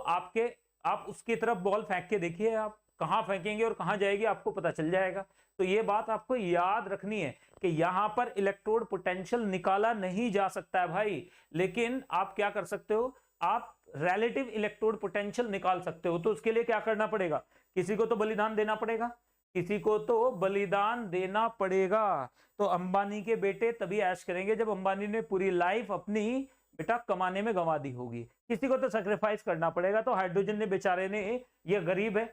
आप उसकी तरफ बॉल फेंक के देखिए, आप कहां फेंकेंगे और कहां जाएगी आपको पता चल जाएगा। तो ये बात आपको याद रखनी है कि यहां पर इलेक्ट्रोड पोटेंशियल निकाला नहीं जा सकता है भाई, लेकिन आप क्या कर सकते हो? आप रिलेटिव इलेक्ट्रोड पोटेंशियल निकाल सकते हो। तो उसके लिए क्या करना पड़ेगा? किसी को तो बलिदान देना पड़ेगा, किसी को तो बलिदान देना पड़ेगा। तो अंबानी के बेटे तभी ऐश करेंगे जब अंबानी ने पूरी लाइफ अपनी बेटा कमाने में गंवा दी होगी। किसी को तो सेक्रीफाइस करना पड़ेगा। तो हाइड्रोजन ने बेचारे ने, ये गरीब है,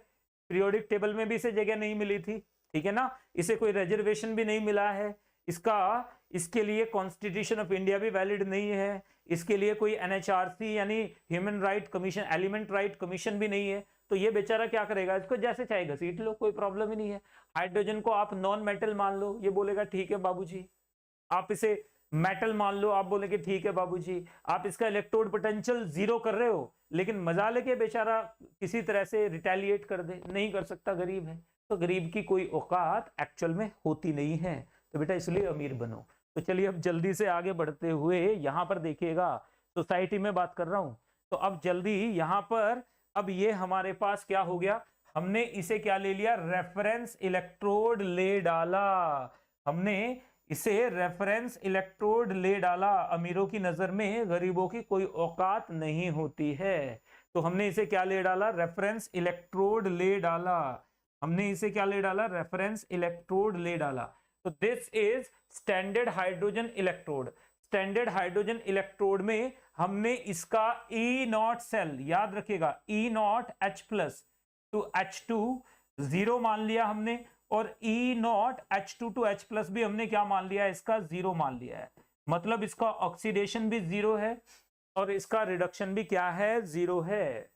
पीरियोडिक टेबल में भी इसे जगह नहीं मिली थी, ठीक है ना, इसे कोई रिजर्वेशन भी नहीं मिला है, इसके लिए कॉन्स्टिट्यूशन ऑफ इंडिया भी वैलिड नहीं है, इसके लिए कोई एनएचआरसी यानी human right commission, element right commission भी नहीं है। तो ये बेचारा क्या करेगा? इसको जैसे चाहे घसीट लो, कोई प्रॉब्लम ही नहीं है। हाइड्रोजन को आप नॉन मेटल मान लो, ये बोलेगा ठीक है बाबूजी। आप इसे मेटल मान लो, आप बोलेंगे ठीक है बाबूजी। आप इसका इलेक्ट्रोड पोटेंशियल 0 कर रहे हो, लेकिन मजा लेके बेचारा किसी तरह से रिटेलिएट कर दे, नहीं कर सकता, गरीब है। तो गरीब की कोई औकात एक्चुअल में होती नहीं है। तो बेटा इसलिए अमीर बनो। तो चलिए अब जल्दी से आगे बढ़ते हुए यहां पर देखिएगा, सोसाइटी में बात कर रहा हूं। तो अब जल्दी यहां पर, अब ये हमारे पास क्या हो गया? हमने इसे क्या ले लिया? रेफरेंस इलेक्ट्रोड ले डाला। हमने इसे रेफरेंस इलेक्ट्रोड ले डाला। अमीरों की नजर में गरीबों की कोई औकात नहीं होती है। तो हमने इसे क्या ले डाला? रेफरेंस इलेक्ट्रोड ले डाला। हमने इसे क्या ले डाला? रेफरेंस इलेक्ट्रोड ले डाला। तो this is standard hydrogen electrode. Standard hydrogen electrode में हमने इसका ई नॉट सेल, याद रखिएगा, E naught H plus to H2 0 मान लिया हमने, और E naught H2 to H plus भी हमने क्या मान लिया? इसका 0 मान लिया है। मतलब इसका ऑक्सीडेशन भी 0 है और इसका रिडक्शन भी क्या है? 0 है।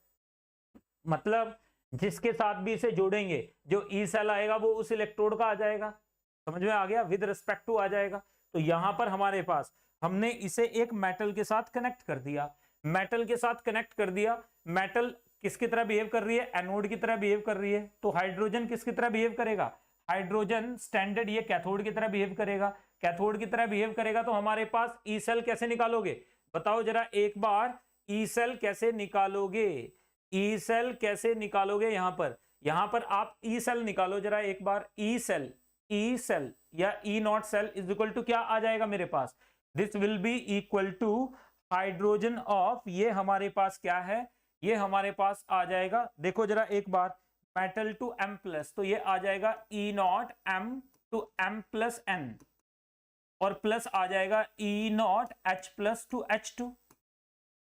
मतलब जिसके साथ भी इसे जोड़ेंगे, जो ई सेल आएगा वो उस इलेक्ट्रोड का आ जाएगा। समझ में आ गया? विद रिस्पेक्ट टू आ जाएगा। तो यहां पर हमारे पास हमने इसे एक मेटल के साथ कनेक्ट कर दिया। मेटल के साथ कनेक्ट कर दिया। मेटल किसकी तरह बिहेव कर रही है? एनोड की तरह बिहेव कर रही है। तो हाइड्रोजन किसकी तरह बिहेव करेगा? हाइड्रोजन स्टैंडर्ड ये कैथोड की तरह बिहेव करेगा। कैथोड की तरह बिहेव करेगा तो हमारे पास ई सेल कैसे निकालोगे? बताओ जरा एक बार, ई सेल कैसे निकालोगे? ई सेल कैसे निकालोगे? यहां पर आप ई सेल निकालो जरा एक बार। ई सेल या E not cell is equal to क्या आ जाएगा मेरे पास? This will be equal to hydrogen of, ये हमारे पास क्या है? ये हमारे पास आ जाएगा, देखो जरा एक बार, मेटल टू M प्लस, तो ये आ जाएगा E naught M to M plus N, और प्लस आ जाएगा E naught H plus to H2,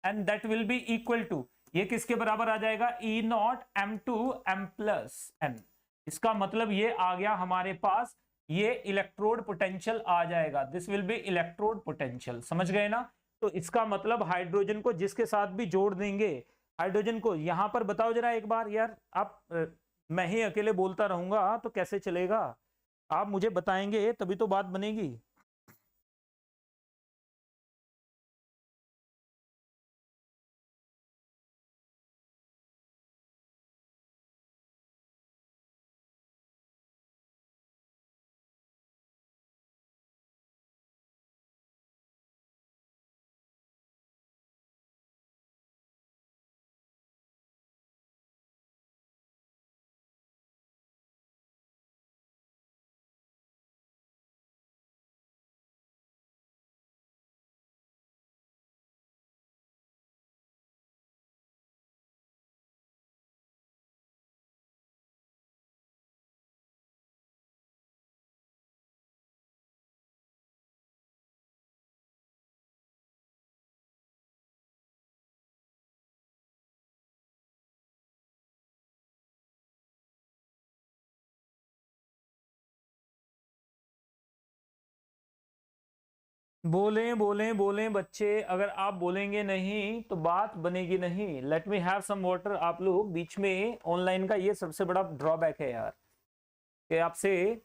and that will be equal to, ये किसके बराबर आ जाएगा? E naught M to M plus N। इसका मतलब ये आ गया हमारे पास, ये इलेक्ट्रोड पोटेंशियल आ जाएगा। This will be electrode potential. समझ गए ना? तो इसका मतलब हाइड्रोजन को जिसके साथ भी जोड़ देंगे, हाइड्रोजन को यहां पर बताओ जरा एक बार यार, आप मैं ही अकेले बोलता रहूंगा तो कैसे चलेगा? आप मुझे बताएंगे तभी तो बात बनेगी। बोलें बोलें बोलें बच्चे, अगर आप बोलेंगे नहीं तो बात बनेगी नहीं। Let me have some water. आप लोग बीच में ऑनलाइन का ये सबसे बड़ा ड्रॉबैक है यार, कि आपसे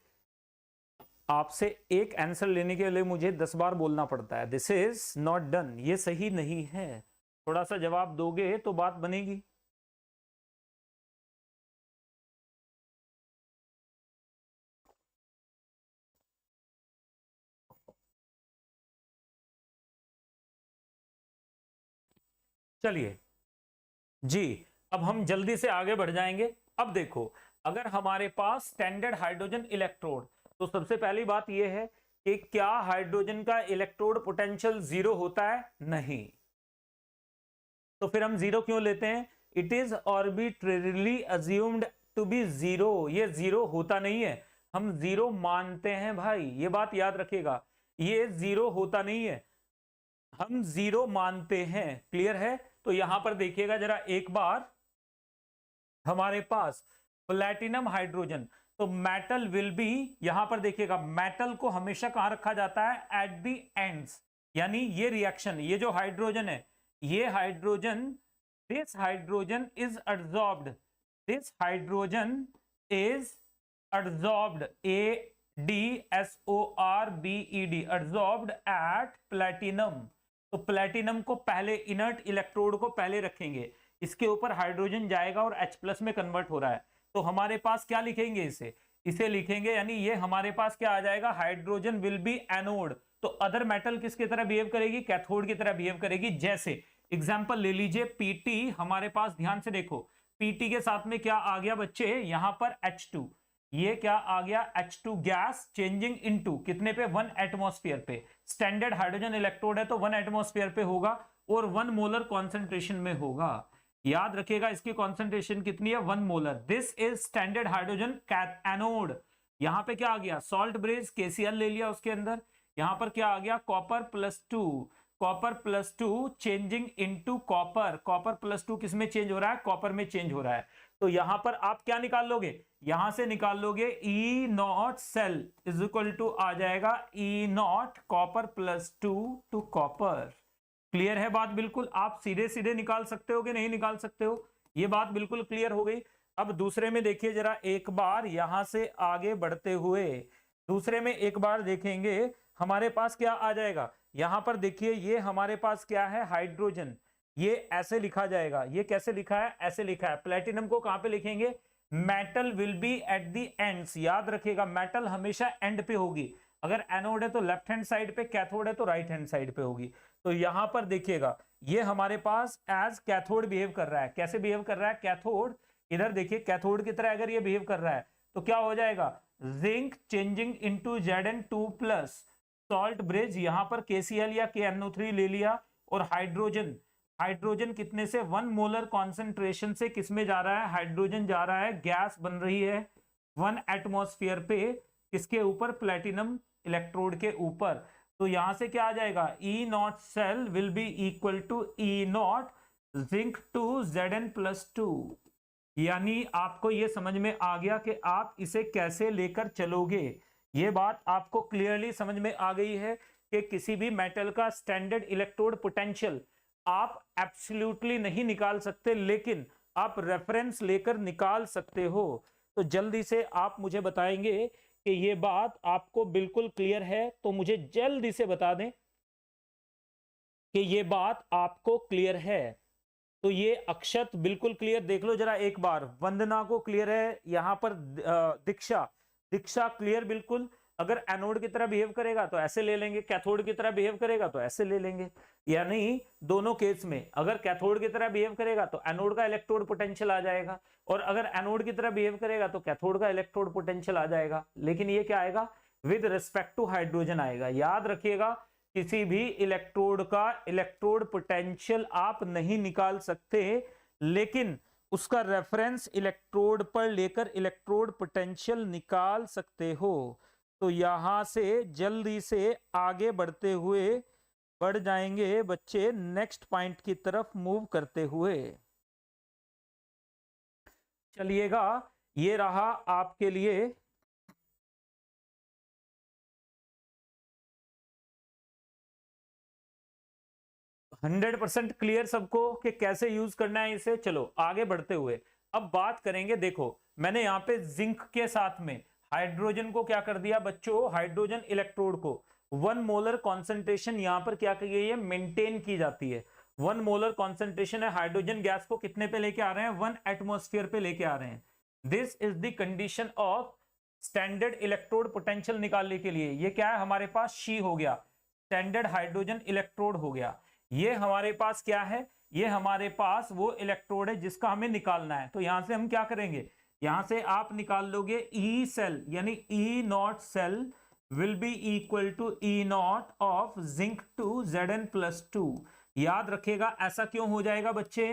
आपसे एक आंसर लेने के लिए मुझे 10 बार बोलना पड़ता है। दिस इज नॉट डन, ये सही नहीं है। थोड़ा सा जवाब दोगे तो बात बनेगी। चलिए जी, अब हम जल्दी से आगे बढ़ जाएंगे। अब देखो, अगर हमारे पास स्टैंडर्ड हाइड्रोजन इलेक्ट्रोड, तो सबसे पहली बात यह है कि क्या हाइड्रोजन का इलेक्ट्रोड पोटेंशियल जीरो होता है? नहीं। तो फिर हम जीरो क्यों लेते हैं? It is arbitrarily assumed to be zero. ये जीरो होता नहीं है, हम जीरो मानते हैं भाई, ये बात याद रखिएगा। ये जीरो होता नहीं है, हम जीरो मानते हैं। क्लियर है? तो यहां पर देखिएगा जरा एक बार, हमारे पास प्लैटिनम हाइड्रोजन, तो मेटल विल बी, यहां पर देखिएगा मेटल को हमेशा कहां रखा जाता है? At the ends. यानी ये रिएक्शन, ये जो हाइड्रोजन है, ये hydrogen, this hydrogen is absorbed, this hydrogen is absorbed, ADSORBED, absorbed at platinum. तो प्लैटिनम को पहले, इनर्ट इलेक्ट्रोड को पहले रखेंगे, इसके ऊपर हाइड्रोजन जाएगा और H+ में कन्वर्ट हो रहा है। तो हमारे पास क्या लिखेंगे? इसे लिखेंगे, यानी ये हमारे पास क्या आ जाएगा? Hydrogen will be anode. तो अदर मेटल किसकी तरह बिहेव करेगी? कैथोड की तरह बिहेव करेगी। जैसे एग्जांपल ले लीजिए पीटी, हमारे पास ध्यान से देखो, पीटी के साथ में क्या आ गया बच्चे? यहां पर H2, ये क्या आ गया? H2 गैस चेंजिंग इनटू कितने पे? 1 एटमॉस्फेयर पे। स्टैंडर्ड हाइड्रोजन इलेक्ट्रोड है तो 1 एटमॉस्फेयर पे होगा और 1 मोलर कॉन्सेंट्रेशन में होगा। याद रखिएगा इसकी कॉन्सेंट्रेशन कितनी है? 1 molar. This is standard hydrogen anode. यहां पे क्या आ गया? सॉल्ट ब्रेज, KCl ले लिया उसके अंदर। यहां पर क्या आ गया? Copper +2, copper +2 changing into copper. Copper +2 किस में चेंज हो रहा है? कॉपर में चेंज हो रहा है। तो यहां पर आप क्या निकाल लोगे? यहां से निकाल लोगे E0 cell is equal to आ जाएगा E0 copper +2 to copper. Clear है बात? बिल्कुल आप सीधे सीधे निकाल सकते हो कि नहीं निकाल सकते हो? ये बात बिल्कुल क्लियर हो गई। अब दूसरे में देखिए जरा एक बार, यहां से आगे बढ़ते हुए दूसरे में एक बार देखेंगे, हमारे पास क्या आ जाएगा? यहां पर देखिए, ये हमारे पास क्या है? हाइड्रोजन। ये ऐसे लिखा जाएगा, ये कैसे लिखा है? ऐसे लिखा है। प्लेटिनम को कहां पे लिखेंगे? Metal will be eight the ends. याद रखिएगा मेटल हमेशा एंड पे होगी। अगर एनोड है तो लेफ्ट हैंड साइड पे, कैथोड है तो राइट हैंड साइड पे होगी। तो यहां पर देखिएगा, ये हमारे पास एज कैथोड बिहेव कर रहा है। कैसे बिहेव कर रहा है? कैथोड, इधर देखिए कैथोड की तरह अगर ये बिहेव कर रहा है तो क्या हो जाएगा? Zinc changing into Zn2+, salt bridge, यहां पर KCl या KNO3 ले लिया, और हाइड्रोजन, हाइड्रोजन कितने से? 1 मोलर कॉन्सेंट्रेशन से किस में जा रहा है? हाइड्रोजन जा रहा है, गैस बन रही है 1 एटमॉस्फेयर पे, किसके ऊपर? प्लेटिनम इलेक्ट्रोड के ऊपर। तो यहां से क्या आ जाएगा? E0 cell will be equal to E0 zinc to Zn+2। यानी आपको यह समझ में आ गया कि आप इसे कैसे लेकर चलोगे। यह बात आपको क्लियरली समझ में आ गई है कि किसी भी मेटल का स्टैंडर्ड इलेक्ट्रोड पोटेंशियल आप एब्सोल्युटली नहीं निकाल सकते, लेकिन आप रेफरेंस लेकर निकाल सकते हो। तो जल्दी से आप मुझे बताएंगे कि ये बात आपको बिल्कुल क्लियर है, तो मुझे जल्दी से बता दें कि ये बात आपको क्लियर है। तो ये अक्षत बिल्कुल क्लियर, देख लो जरा एक बार। वंदना को क्लियर है, यहां पर दीक्षा, दीक्षा क्लियर बिल्कुल। अगर एनोड की तरह बिहेव करेगा तो ऐसे ले लेंगे, कैथोड की तरह बिहेव करेगा तो ऐसे ले लेंगे। यानी दोनों केस में अगर कैथोड की तरह बिहेव करेगा तो एनोड का इलेक्ट्रोड पोटेंशियल आ जाएगा, और अगर एनोड की तरह बिहेव करेगा तो कैथोड का इलेक्ट्रोड पोटेंशियल आ जाएगा। लेकिन ये क्या आएगा? विद रिस्पेक्ट टू हाइड्रोजन आएगा। याद रखिएगा, किसी भी इलेक्ट्रोड का इलेक्ट्रोड पोटेंशियल आप नहीं निकाल सकते, लेकिन उसका रेफरेंस इलेक्ट्रोड पर लेकर इलेक्ट्रोड पोटेंशियल निकाल सकते हो। तो यहां से जल्दी से आगे बढ़ते हुए बढ़ जाएंगे बच्चे नेक्स्ट पॉइंट की तरफ मूव करते हुए। चलिएगा, ये रहा आपके लिए 100% क्लियर सबको कि कैसे यूज करना है इसे। चलो आगे बढ़ते हुए अब बात करेंगे। देखो मैंने यहाँ पे जिंक के साथ में हाइड्रोजन को क्या कर दिया बच्चों, हाइड्रोजन इलेक्ट्रोड को 1 मोलर कॉन्सेंट्रेशन यहाँ पर क्या की गई है, मेंटेन की जाती है। 1 मोलर कॉन्सेंट्रेशन है, हाइड्रोजन गैस को कितने पे लेके आ रहे हैं, 1 एटमॉस्फेयर पे लेके आ रहे हैं। This is the condition of standard electrode potential निकालने के लिए। ये क्या है हमारे पास, शी हो गया, स्टैंडर्ड हाइड्रोजन इलेक्ट्रोड हो गया। ये हमारे पास क्या है, ये हमारे पास वो इलेक्ट्रोड है जिसका हमें निकालना है। तो यहां से हम क्या करेंगे, यहां से आप निकाल लोगे ई सेल, यानी E not cell will be equal to E naught of zinc to Zn+2। याद रखिएगा ऐसा क्यों हो जाएगा बच्चे,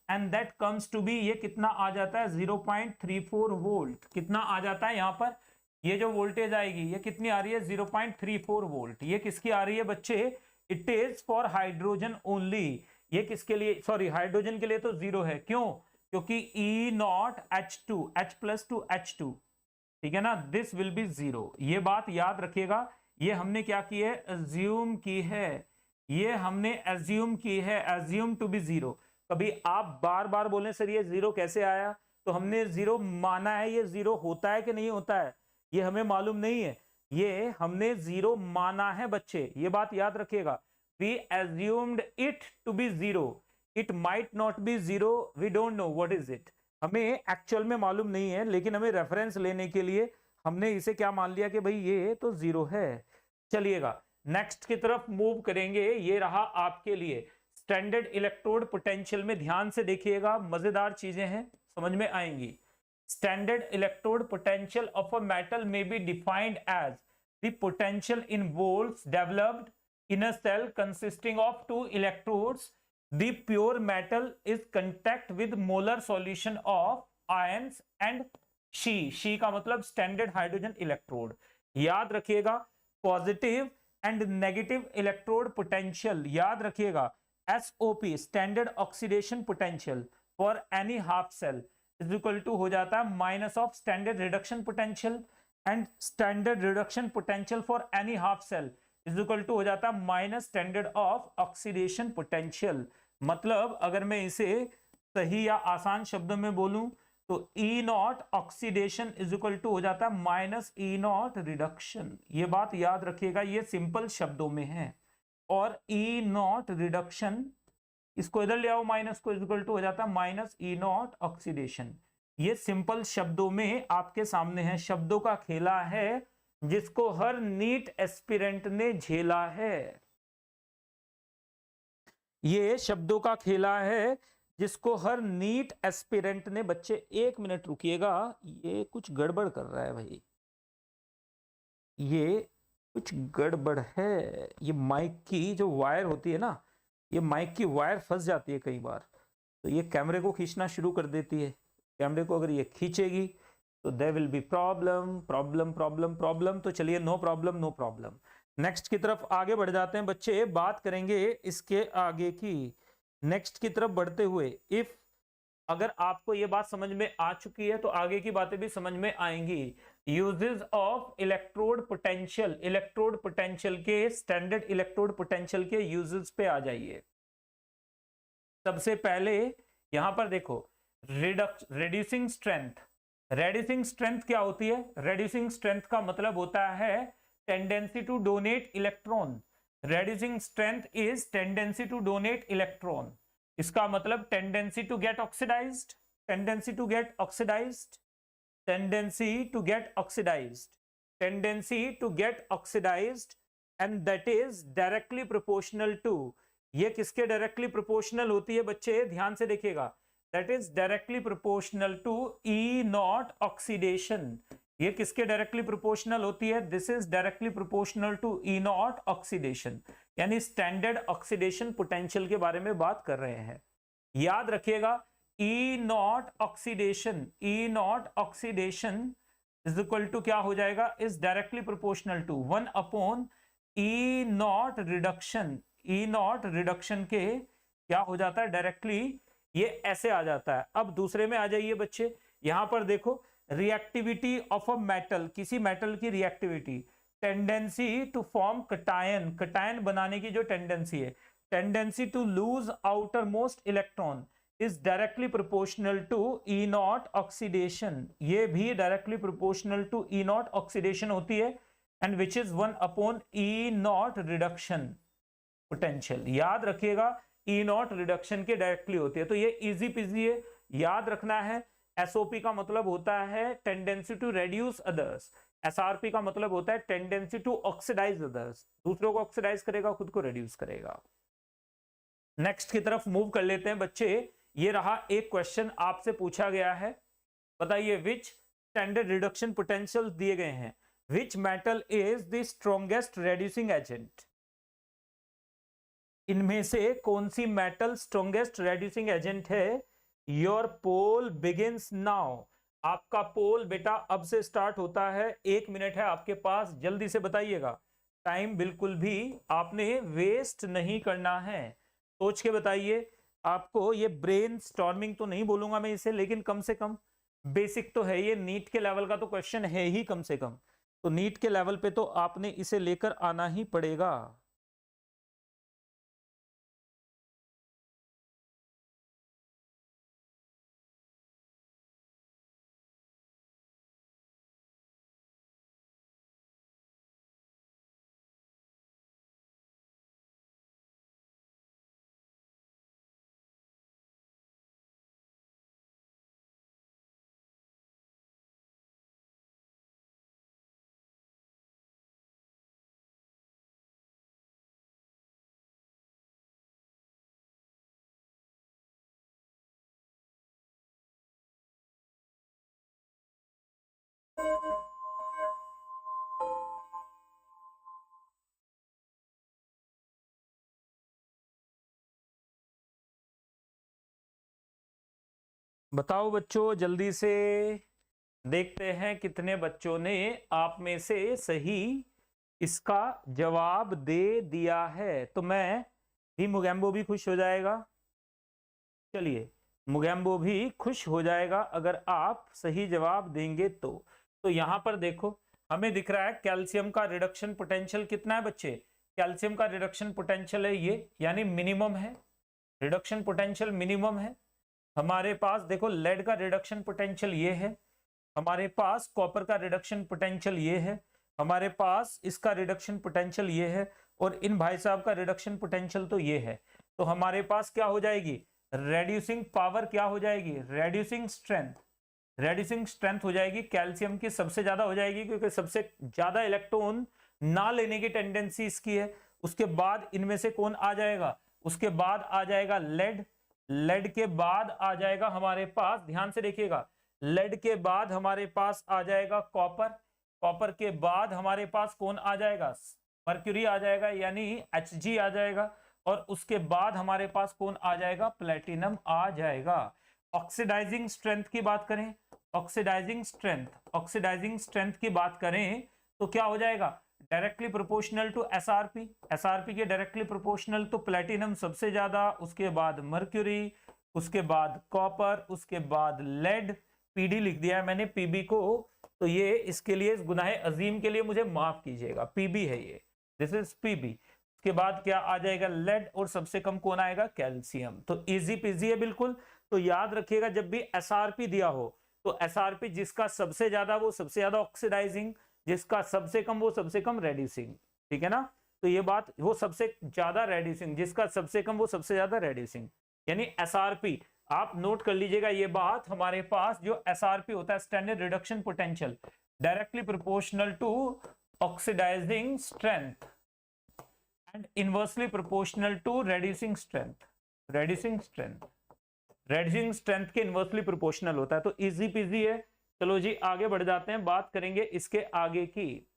and that comes to be, ये कितना आ जाता है 0.34 वोल्ट। कितना आ जाता है यहाँ पर, ये जो वोल्टेज आएगी ये कितनी आ रही है 0.34 वोल्ट। ये किसकी आ रही है बच्चे, it is for hydrogen only. ये किसके लिए, सॉरी हाइड्रोजन के लिए तो 0 है, क्यों, क्योंकि E not H2 H+2 H2, ठीक है ना, दिस विल बी 0। ये बात याद रखिएगा। ये हमने क्या की है, अज्यूम की है, ये हमने अज्यूम की है, अज्यूम टू बी 0। कभी आप बार बार बोले सर ये 0 कैसे आया, तो हमने 0 माना है। ये 0 होता है कि नहीं होता है ये हमें मालूम नहीं है, ये हमने 0 माना है बच्चे, ये बात याद रखिएगा। We assumed it to be 0. It might not be 0. We don't know what is it. हमें एक्चुअल में मालूम नहीं है, लेकिन हमें रेफरेंस लेने के लिए हमने इसे क्या मान लिया कि भाई ये तो 0 है। चलिएगा नेक्स्ट की तरफ मूव करेंगे। ये रहा आपके लिए स्टैंडर्ड इलेक्ट्रोड पोटेंशियल में। ध्यान से देखिएगा, मजेदार चीजें हैं, समझ में आएंगी। Standard electrode potential of a metal may be defined as the potential in volts developed in a cell consisting of 2 electrodes. The pure metal is contact with molar solution of ions and she का मतलब standard hydrogen electrode. याद रखिएगा positive and negative electrode potential, याद रखिएगा SOP standard oxidation potential for any half cell is equal to हो जाता है minus of standard reduction potential, and standard reduction potential for any half cell is equal to हो जाता है minus standard of oxidation potential. मतलब अगर मैं इसे सही या आसान शब्दों में बोलूं तो E not oxidation is equal to हो जाता है माइनस E नॉट रिडक्शन। ये बात याद रखिएगा, ये सिंपल शब्दों में है। और E नॉट रिडक्शन, इसको इधर ले आओ माइनस को, इज इक्वल टू हो जाता है माइनस E नॉट ऑक्सीडेशन। ये सिंपल शब्दों में आपके सामने है, शब्दों का खेला है जिसको हर नीट एस्पिरेंट ने झेला है। ये शब्दों का खेला है जिसको हर नीट एस्पिरेंट ने, बच्चे 1 मिनट रुकिएगा, ये कुछ गड़बड़ कर रहा है भाई, ये कुछ गड़बड़ है। ये माइक की जो वायर होती है ना, ये माइक की वायर फंस जाती है कई बार, तो ये कैमरे को खींचना शुरू कर देती है। कैमरे को अगर ये खींचेगी तो there will be problem problem problem problem. तो चलिए no problem no problem, next की तरफ आगे बढ़ जाते हैं बच्चे। बात करेंगे इसके आगे की। नेक्स्ट की तरफ बढ़ते हुए, इफ अगर आपको ये बात समझ में आ चुकी है तो आगे की बातें भी समझ में आएंगी। Uses of electrode potential, electrode potential के, स्टैंडर्ड इलेक्ट्रोड पोटेंशियल के यूजेस पे आ जाइए। सबसे पहले यहां पर देखो रिड्यूसिंग स्ट्रेंथ। रेड्यूसिंग स्ट्रेंथ क्या होती है, रेड्यूसिंग स्ट्रेंथ का मतलब होता है tendency to donate electron. Reducing strength is tendency to donate electron. इसका मतलब tendency to get oxidized, tendency to get oxidized, tendency to get oxidized, tendency to get oxidized, and that is directly proportional to, ये किसके directly proportional होती है बच्चे, ध्यान से देखिएगा, that is directly proportional to E not oxidation. ये किसके डायरेक्टली प्रोपोर्शनल होती है, this is directly proportional to E not oxidation, यानी स्टैंडर्ड ऑक्सीडेशन पोटेंशियल के बारे में बात कर रहे हैं। याद रखिएगा E not oxidation, E not oxidation is equal to क्या हो जाएगा, is directly proportional to 1 upon E naught reduction. E naught reduction के क्या हो जाता है डायरेक्टली, ये ऐसे आ जाता है। अब दूसरे में आ जाइए बच्चे, यहां पर देखो रिएक्टिविटी ऑफ अ मेटल, किसी मेटल की reactivity tendency to form cation, cation बनाने की जो टेंडेंसी है, tendency to lose outermost electron is directly proportional to E naught oxidation, ये भी directly proportional to E naught oxidation होती है, and which is 1 E naught reduction potential. याद रखिएगा ई नॉट रिडक्शन के डायरेक्टली होती है, तो ये इजी पीजी है, याद रखना है। एसओपी का मतलब होता है tendency to reduce others, SRP का मतलब होता है टेंडेंसी टू ऑक्सीडाइज अदर्स, दूसरों को ऑक्सीडाइज करेगा, खुद को रेड्यूस करेगा। नेक्स्ट की तरफ मूव कर लेते हैं बच्चे। ये रहा एक क्वेश्चन आपसे पूछा गया है, बताइए विच स्टैंडर्ड रिडक्शन पोटेंशियल दिए गए हैं, which metal is the strongest reducing agent, इनमें से कौन सी मेटल स्ट्रॉन्गेस्ट रेड्यूसिंग एजेंट है। योर पोल बिगिंस नाउ, आपका पोल बेटा अब से स्टार्ट होता है, 1 मिनट है आपके पास, जल्दी से बताइएगा, टाइम बिल्कुल भी आपने वेस्ट नहीं करना है, सोच के बताइए। आपको ये ब्रेन स्टॉर्मिंग तो नहीं बोलूंगा मैं इसे, लेकिन कम से कम बेसिक तो है, ये नीट के लेवल का तो क्वेश्चन है ही कम से कम, तो नीट के लेवल पे तो आपने इसे लेकर आना ही पड़ेगा। बताओ बच्चों जल्दी से, देखते हैं कितने बच्चों ने आप में से सही इसका जवाब दे दिया है। तो मैं भी, मुगैम्बो भी खुश हो जाएगा, चलिए मुगैम्बो भी खुश हो जाएगा अगर आप सही जवाब देंगे तो यहां पर देखो हमें दिख रहा है कैल्शियम का रिडक्शन पोटेंशियल कितना है बच्चे, कैल्शियम का रिडक्शन पोटेंशियल है ये, यानी मिनिमम है, रिडक्शन पोटेंशियल मिनिमम है। हमारे पास देखो लेड का रिडक्शन पोटेंशियल ये है, हमारे पास कॉपर का रिडक्शन पोटेंशियल ये है, हमारे पास इसका रिडक्शन पोटेंशियल ये है, और इन भाई साहब का रिडक्शन पोटेंशियल तो ये है। तो हमारे पास क्या हो जाएगी, रेड्यूसिंग पावर क्या हो जाएगी, रेड्यूसिंग स्ट्रेंथ, रेड्यूसिंग स्ट्रेंथ हो जाएगी कैल्शियम की सबसे ज्यादा हो जाएगी, क्योंकि सबसे ज्यादा इलेक्ट्रॉन ना लेने की टेंडेंसी इसकी है। उसके बाद इनमें से कौन आ जाएगा, उसके बाद आ जाएगा लेड, लेड के बाद आ जाएगा हमारे पास, ध्यान से देखिएगा, लेड के बाद हमारे पास आ जाएगा कॉपर, कॉपर के बाद हमारे पास कौन आ जाएगा, मर्क्यूरी आ जाएगा यानी Hg आ जाएगा, और उसके बाद हमारे पास कौन आ जाएगा, प्लेटिनम आ जाएगा। ऑक्सीडाइजिंग स्ट्रेंथ की बात करें, ऑक्सीडाइजिंग स्ट्रेंथ, ऑक्सीडाइजिंग स्ट्रेंथ की बात करें तो क्या हो जाएगा, directly proportional to SRP, SRP के डायरेक्टली प्रोपोर्शनल तो प्लेटिनम सबसे ज्यादा, उसके बाद मर्क्यूरी, उसके बाद कॉपर, उसके बाद लेड, पीडी लिख दिया है मैंने पीबी को, तो ये इसके लिए, इस गुनाह अजीम के लिए मुझे माफ कीजिएगा, पीबी है ये, दिस इज पीबी। उसके बाद क्या आ जाएगा, लेड, और सबसे कम कौन आएगा, कैल्शियम। तो इजी पीजी है बिल्कुल। तो याद रखिएगा जब भी एसआरपी दिया हो तो एसआरपी जिसका सबसे ज्यादा वो सबसे ज्यादा ऑक्सीडाइजिंग, जिसका सबसे कम वो सबसे कम रेड्यूसिंग, ठीक है ना। तो ये बात, वो सबसे ज्यादा रेड्यूसिंग, जिसका सबसे कम वो सबसे ज्यादा रेड्यूसिंग, यानी एसआरपी। आप नोट कर लीजिएगा ये बात, हमारे पास जो एसआरपी होता है standard reduction potential, directly proportional to oxidizing strength and inversely proportional to reducing strength, reducing strength, reducing strength के इनवर्सली प्रोपोर्शनल होता है। तो इजी पीजी है। चलो जी आगे बढ़ जाते हैं, बात करेंगे इसके आगे की।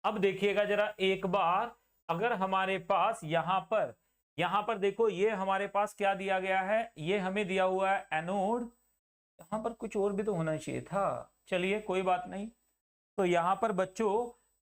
अब देखिएगा जरा एक बार, अगर हमारे पास यहां पर देखो, ये हमारे पास क्या दिया गया है, ये हमें दिया हुआ है एनोड, यहां पर कुछ और भी तो होना चाहिए था, चलिए कोई बात नहीं। तो यहां पर बच्चों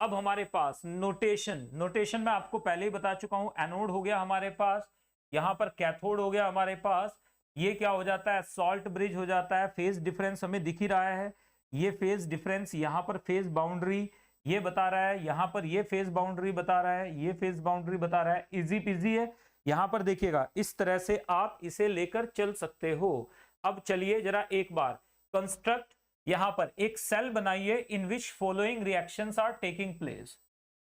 अब हमारे पास नोटेशन, नोटेशन मैं आपको पहले ही बता चुका हूं, एनोड हो गया हमारे पास, यहां पर कैथोड हो गया हमारे पास, ये क्या हो जाता है, सॉल्ट ब्रिज हो जाता है। फेज डिफरेंस हमें दिख ही रहा है, ये फेज डिफरेंस, यहां पर फेज बाउंड्री, ये बता रहा है, यहाँ पर ये फेस बाउंड्री बता रहा है, ये फेस बाउंड्री बता रहा है, इजी पीजी है। यहाँ पर देखिएगा इस तरह से आप इसे लेकर चल सकते हो। अब चलिए जरा एक बार कंस्ट्रक्ट, यहाँ पर एक सेल बनाइए in which following reactions are taking place.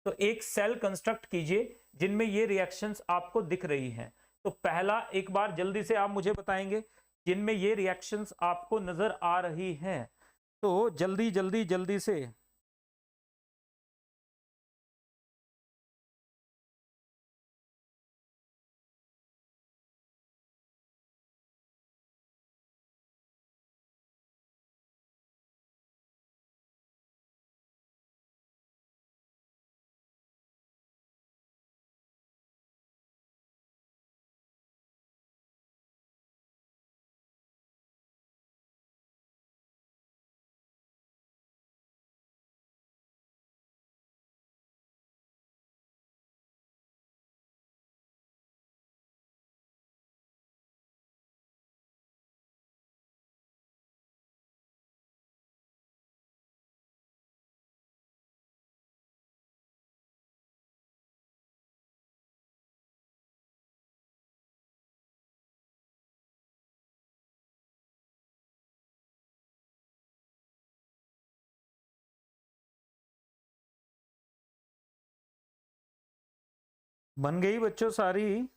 तो एक सेल कंस्ट्रक्ट कीजिए जिनमें ये रिएक्शंस आपको दिख रही हैं। तो पहला एक बार जल्दी से आप मुझे बताएंगे जिनमें ये रिएक्शंस आपको नजर आ रही हैं, तो जल्दी जल्दी जल्दी से। बन गई बच्चों सारी?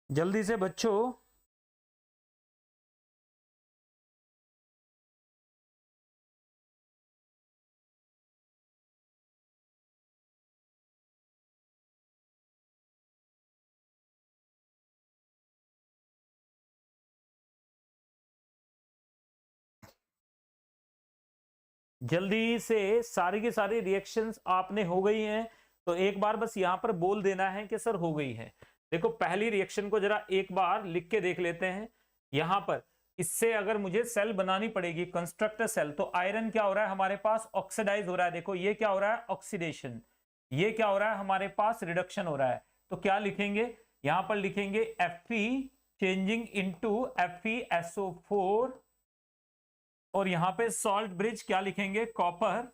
जल्दी से बच्चों। जल्दी से सारी की सारी रिएक्शंस आपने हो गई हैं, तो एक बार बस यहां पर बोल देना है कि सर हो गई है। देखो पहली रिएक्शन को जरा एक बार लिख के देख लेते हैं। यहां पर इससे अगर मुझे सेल बनानी पड़ेगी, कंस्ट्रक्ट सेल, तो आयरन क्या हो रहा है हमारे पास, ऑक्सीडाइज हो रहा है। देखो ये क्या हो रहा है, ऑक्सीडेशन। ये क्या हो रहा है हमारे पास, रिडक्शन हो रहा है। तो क्या लिखेंगे, यहां पर लिखेंगे Fe चेंजिंग इनटू FeSO4, और यहां पे सॉल्ट ब्रिज क्या लिखेंगे, copper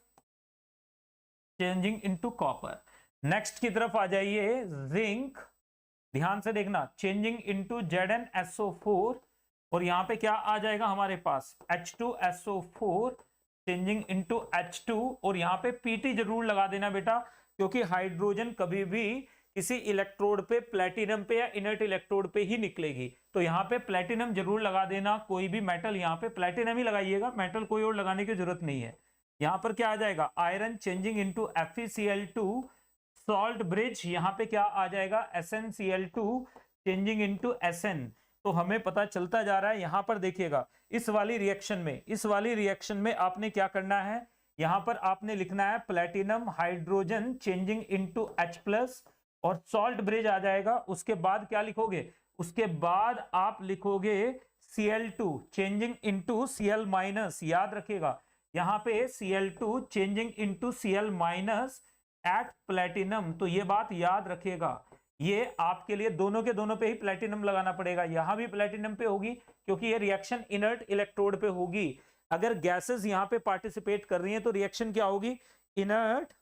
changing into copper. Next की तरफ आ जाइए, जिंक, ध्यान से देखना, चेंजिंग इनटू ZnSO4, और यहां पे क्या आ जाएगा हमारे पास, H2SO4 चेंजिंग इनटू H2, और यहां पे Pt जरूर लगा देना बेटा, क्योंकि हाइड्रोजन कभी भी किसी इलेक्ट्रोड पे, प्लेटिनम पे या इनर्ट इलेक्ट्रोड पे ही निकलेगी। तो यहाँ पे प्लेटिनम जरूर लगा देना, कोई भी मेटल यहाँ पे प्लेटिनम ही लगाइएगा, मेटल कोई और लगाने की जरूरत नहीं है। यहाँ पर क्या आ जाएगा, iron changing into FeCl2, salt bridge, यहाँ पे क्या आ जाएगा, SnCl2 चेंजिंग इनटू Sn। तो हमें पता चलता जा रहा है, यहां पर देखिएगा इस वाली रिएक्शन में, इस वाली रिएक्शन में आपने क्या करना है, यहां पर आपने लिखना है platinum hydrogen changing into H+, और सॉल्ट ब्रिज आ जाएगा। उसके बाद क्या लिखोगे, उसके बाद आप लिखोगे Cl2 चेंजिंग इनटू Cl-, याद रखिएगा यहां पे Cl2 changing into Cl- at platinum. तो ये बात याद रखिएगा, ये आपके लिए दोनों के दोनों पे ही प्लेटिनम लगाना पड़ेगा। यहां भी प्लेटिनम पे होगी क्योंकि ये रिएक्शन इनर्ट इलेक्ट्रोड पे होगी। अगर गैसेस यहां पे पार्टिसिपेट कर रही हैं तो रिएक्शन क्या होगी, इनर्ट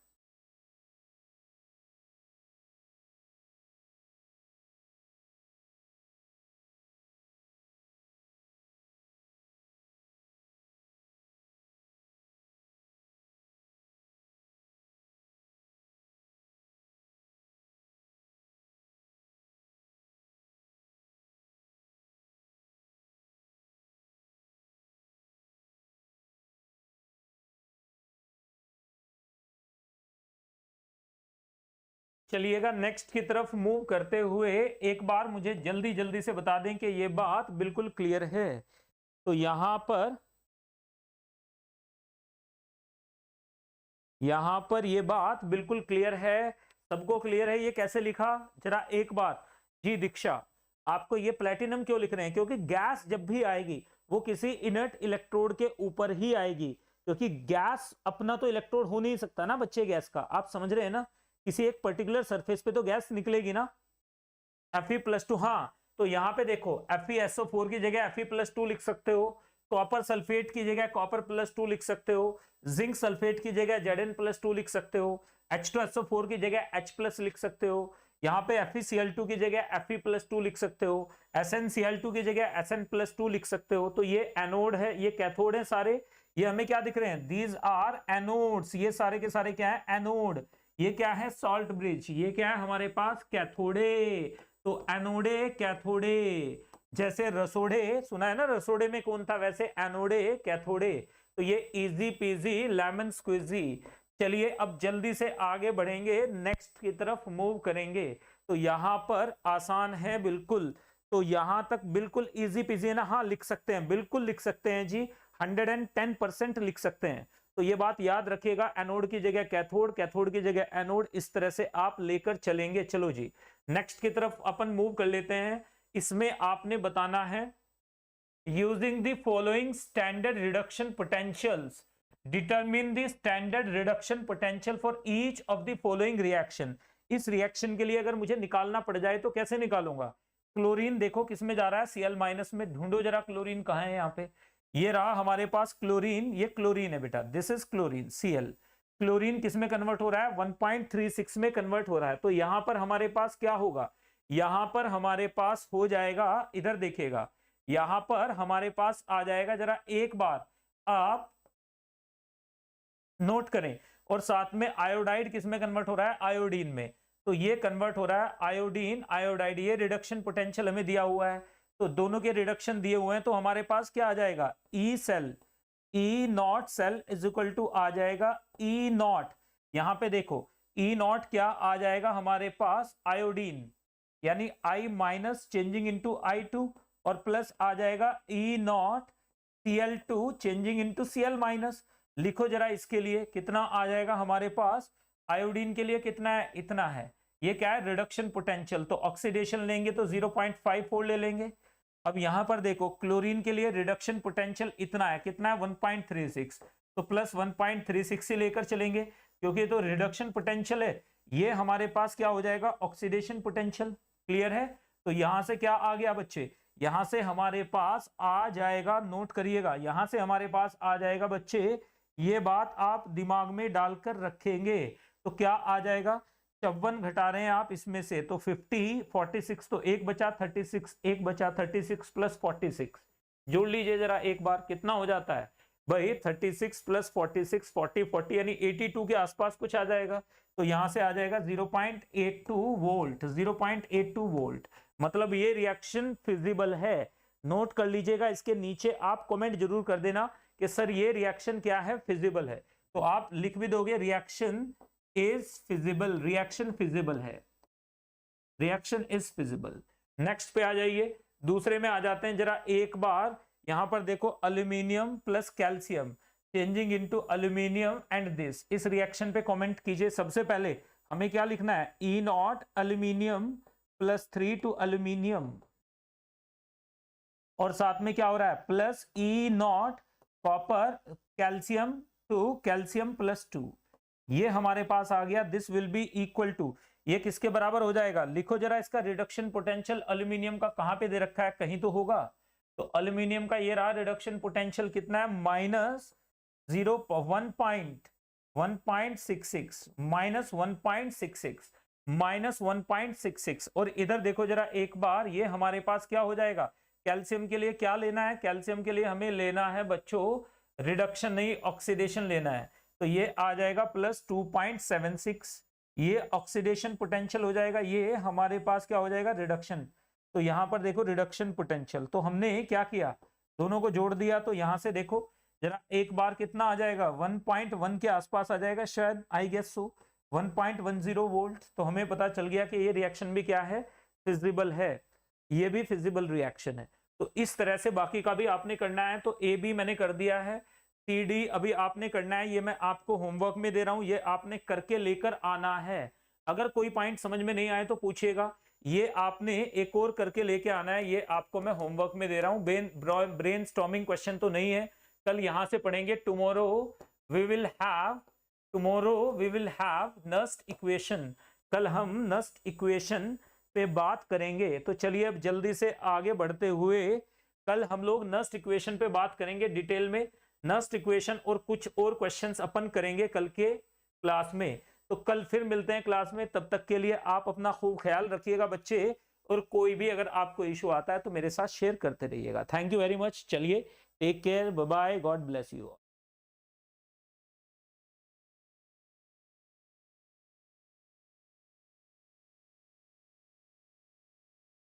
चलिएगा नेक्स्ट की तरफ मूव करते हुए एक बार मुझे जल्दी जल्दी से बता दें कि ये बात बिल्कुल क्लियर है। तो यहां पर ये बात बिल्कुल क्लियर है, सबको क्लियर है। ये कैसे लिखा जरा एक बार। जी दीक्षा, आपको ये प्लेटिनम क्यों लिख रहे हैं? क्योंकि गैस जब भी आएगी वो किसी इनर्ट इलेक्ट्रोड के ऊपर ही आएगी, क्योंकि गैस अपना तो इलेक्ट्रोड हो नहीं सकता ना बच्चे गैस का, आप समझ रहे हैं ना, किसी एक पर्टिकुलर सरफेस पे तो गैस निकलेगी ना। Fe+2, हाँ तो यहाँ पे देखो FeSO4 की जगह Fe+2 लिख सकते हो, कॉपर सल्फेट की जगह Copper+2 लिख सकते हो, जिंक सल्फेट की जगह Zn+2 लिख सकते हो, H2SO4 की जगह H+ लिख सकते हो, यहाँ पे FeCl2 की जगह Fe+2 लिख सकते हो, SnCl2 की जगह Sn+2 लिख सकते हो। तो ये एनोड है, ये कैथोड है सारे। ये हमें क्या दिख रहे हैं? दीज आर एनोड्स, ये सारे के सारे क्या है? एनोड। ये क्या है? Salt bridge. ये क्या है हमारे पास? कैथोडे। तो एनोडे कैथोडे, जैसे रसोड़े सुना है ना, रसोड़े में कौन था, वैसे एनोडे कैथोडे। तो ये इजी पीजी लेमन स्क्विजी। चलिए अब जल्दी से आगे बढ़ेंगे, नेक्स्ट की तरफ मूव करेंगे। तो यहां पर आसान है बिल्कुल, तो यहां तक बिल्कुल इजी पीजी है ना। हाँ लिख सकते हैं, बिल्कुल लिख सकते हैं जी, 110% लिख सकते हैं। तो ये बात याद रखिएगा, एनोड की जगह कैथोड, कैथोड की जगह एनोड, इस तरह से आप लेकर चलेंगे। चलो जी नेक्स्ट की तरफ अपन मूव कर लेते हैं। इसमें आपने बताना है using the following standard reduction potentials determine the standard reduction potential for each of the following reaction. इस रिएक्शन के लिए अगर मुझे निकालना पड़ जाए तो कैसे निकालूंगा? क्लोरीन देखो किस में जा रहा है? Cl- में। ढूंढो जरा क्लोरीन कहाँ है यहाँ पे। ये रहा हमारे पास क्लोरीन, ये क्लोरीन है बेटा, this is chlorine Cl। Chlorine किस में कन्वर्ट हो रहा है? 1.36 में कन्वर्ट हो रहा है। तो यहां पर हमारे पास क्या होगा? यहां पर हमारे पास हो जाएगा, इधर देखिएगा, यहां पर हमारे पास आ जाएगा, जरा एक बार आप नोट करें। और साथ में आयोडाइड किस में कन्वर्ट हो रहा है? आयोडीन में। तो ये कन्वर्ट हो रहा है आयोडीन आयोडाइड, ये रिडक्शन पोटेंशियल हमें दिया हुआ है। तो दोनों के रिडक्शन दिए हुए हैं, तो हमारे पास क्या आ जाएगा? E cell, E not cell is equal to आ जाएगा ई नॉट। यहां पे देखो ई नॉट क्या आ जाएगा हमारे पास? आयोडीन, यानी I- चेंजिंग इनटू I2, और प्लस आ जाएगा E naught Cl2 changing into Cl-। लिखो जरा इसके लिए कितना आ जाएगा हमारे पास? आयोडीन के लिए कितना है? इतना है। ये क्या है? Reduction potential. तो ऑक्सीडेशन लेंगे तो 0.54 ले लेंगे। अब यहां पर देखो क्लोरीन के लिए रिडक्शन पोटेंशियल इतना है, कितना है? 1.36। तो प्लस 1.36 से लेकर चलेंगे, क्योंकि तो रिडक्शन पोटेंशियल है। ये हमारे पास क्या हो जाएगा? Oxidation potential. क्लियर है? तो यहां से क्या आ गया बच्चे? यहां से हमारे पास आ जाएगा, नोट करिएगा, यहां से हमारे पास आ जाएगा बच्चे, ये बात आप दिमाग में डालकर रखेंगे। तो क्या आ जाएगा? 54 घटा रहे हैं आप इसमें से, तो 50, 46, तो एक बचा 36, एक बचा 36 प्लस 46। जोड़ लीजिए जरा एक बार, कितना हो जाता है भाई? 36 प्लस 46, 40 यानी 82 के आसपास कुछ आ जाएगा। तो यहां से आ जाएगा 0.82 वोल्ट, 0.82 वोल्ट। मतलब ये रिएक्शन फिजिबल है। नोट कर लीजिएगा, इसके नीचे आप कमेंट जरूर कर देना कि सर ये रिएक्शन क्या है? फिजिबल है। तो आप लिख भी दोगे reaction is feasible, reaction feasible है, रिएक्शन इज फिजिबल। नेक्स्ट पे आ जाइए, दूसरे में आ जाते हैं जरा एक बार। यहां पर देखो aluminium plus calcium changing into aluminium and this, इस रिएक्शन पे कमेंट कीजिए। सबसे पहले हमें क्या लिखना है? E naught aluminium plus 3 to aluminium, और साथ में क्या हो रहा है? Plus E naught copper calcium to calcium plus 2। ये हमारे पास आ गया। This will be equal to, ये किसके बराबर हो जाएगा? लिखो जरा इसका रिडक्शन पोटेंशियल एल्यूमिनियम का कहां पे दे रखा है? कहीं तो होगा। तो एल्यूमिनियम का ये रहा रिडक्शन पोटेंशियल, कितना है? Minus 1.66 minus 1.66 minus 1.66। और इधर देखो जरा एक बार, ये हमारे पास क्या हो जाएगा? कैल्शियम के लिए क्या लेना है? कैल्शियम के लिए हमें लेना है बच्चों रिडक्शन, नहीं ऑक्सीडेशन लेना है। तो ये आ जाएगा प्लस 2.76, ये ऑक्सीडेशन पोटेंशियल हो जाएगा। ये हमारे पास क्या हो जाएगा? रिडक्शन। तो यहां पर देखो रिडक्शन पोटेंशियल, तो हमने क्या किया? दोनों को जोड़ दिया। तो यहां से देखो जरा एक बार कितना आ जाएगा? 1.1 के आसपास आ जाएगा शायद, आई गेस सो 1.10 वोल्ट, तो हमें पता चल गया कि ये रिएक्शन भी क्या है, फिजिबल है, ये भी फिजिबल रिएक्शन है। तो इस तरह से बाकी का भी आपने करना है। तो ए बी मैंने कर दिया है, सी डी अभी आपने करना है, ये मैं आपको होमवर्क में दे रहा हूं, ये आपने करके लेकर आना है। अगर कोई पॉइंट समझ में नहीं आए तो पूछिएगा, ये आपने एक और करके लेके आना है, ये आपको मैं होमवर्क में दे रहा हूं। ब्रेन स्टॉर्मिंग क्वेश्चन तो नहीं है, कल यहां से पढ़ेंगे। Tomorrow we will have Nernst equation, कल हम नस्ट इक्वेशन पे बात करेंगे। तो चलिए अब जल्दी से आगे बढ़ते हुए, कल हम लोग नस्ट इक्वेशन पे बात करेंगे डिटेल में। नस्ट इक्वेशन और कुछ और क्वेश्चंस अपन करेंगे कल के क्लास में। तो कल फिर मिलते हैं क्लास में, तब तक के लिए आप अपना खूब ख्याल रखिएगा बच्चे, और कोई भी अगर आपको इशू आता है तो मेरे साथ शेयर करते रहिएगा। Thank you very much. चलिए take care, bye bye, God bless you.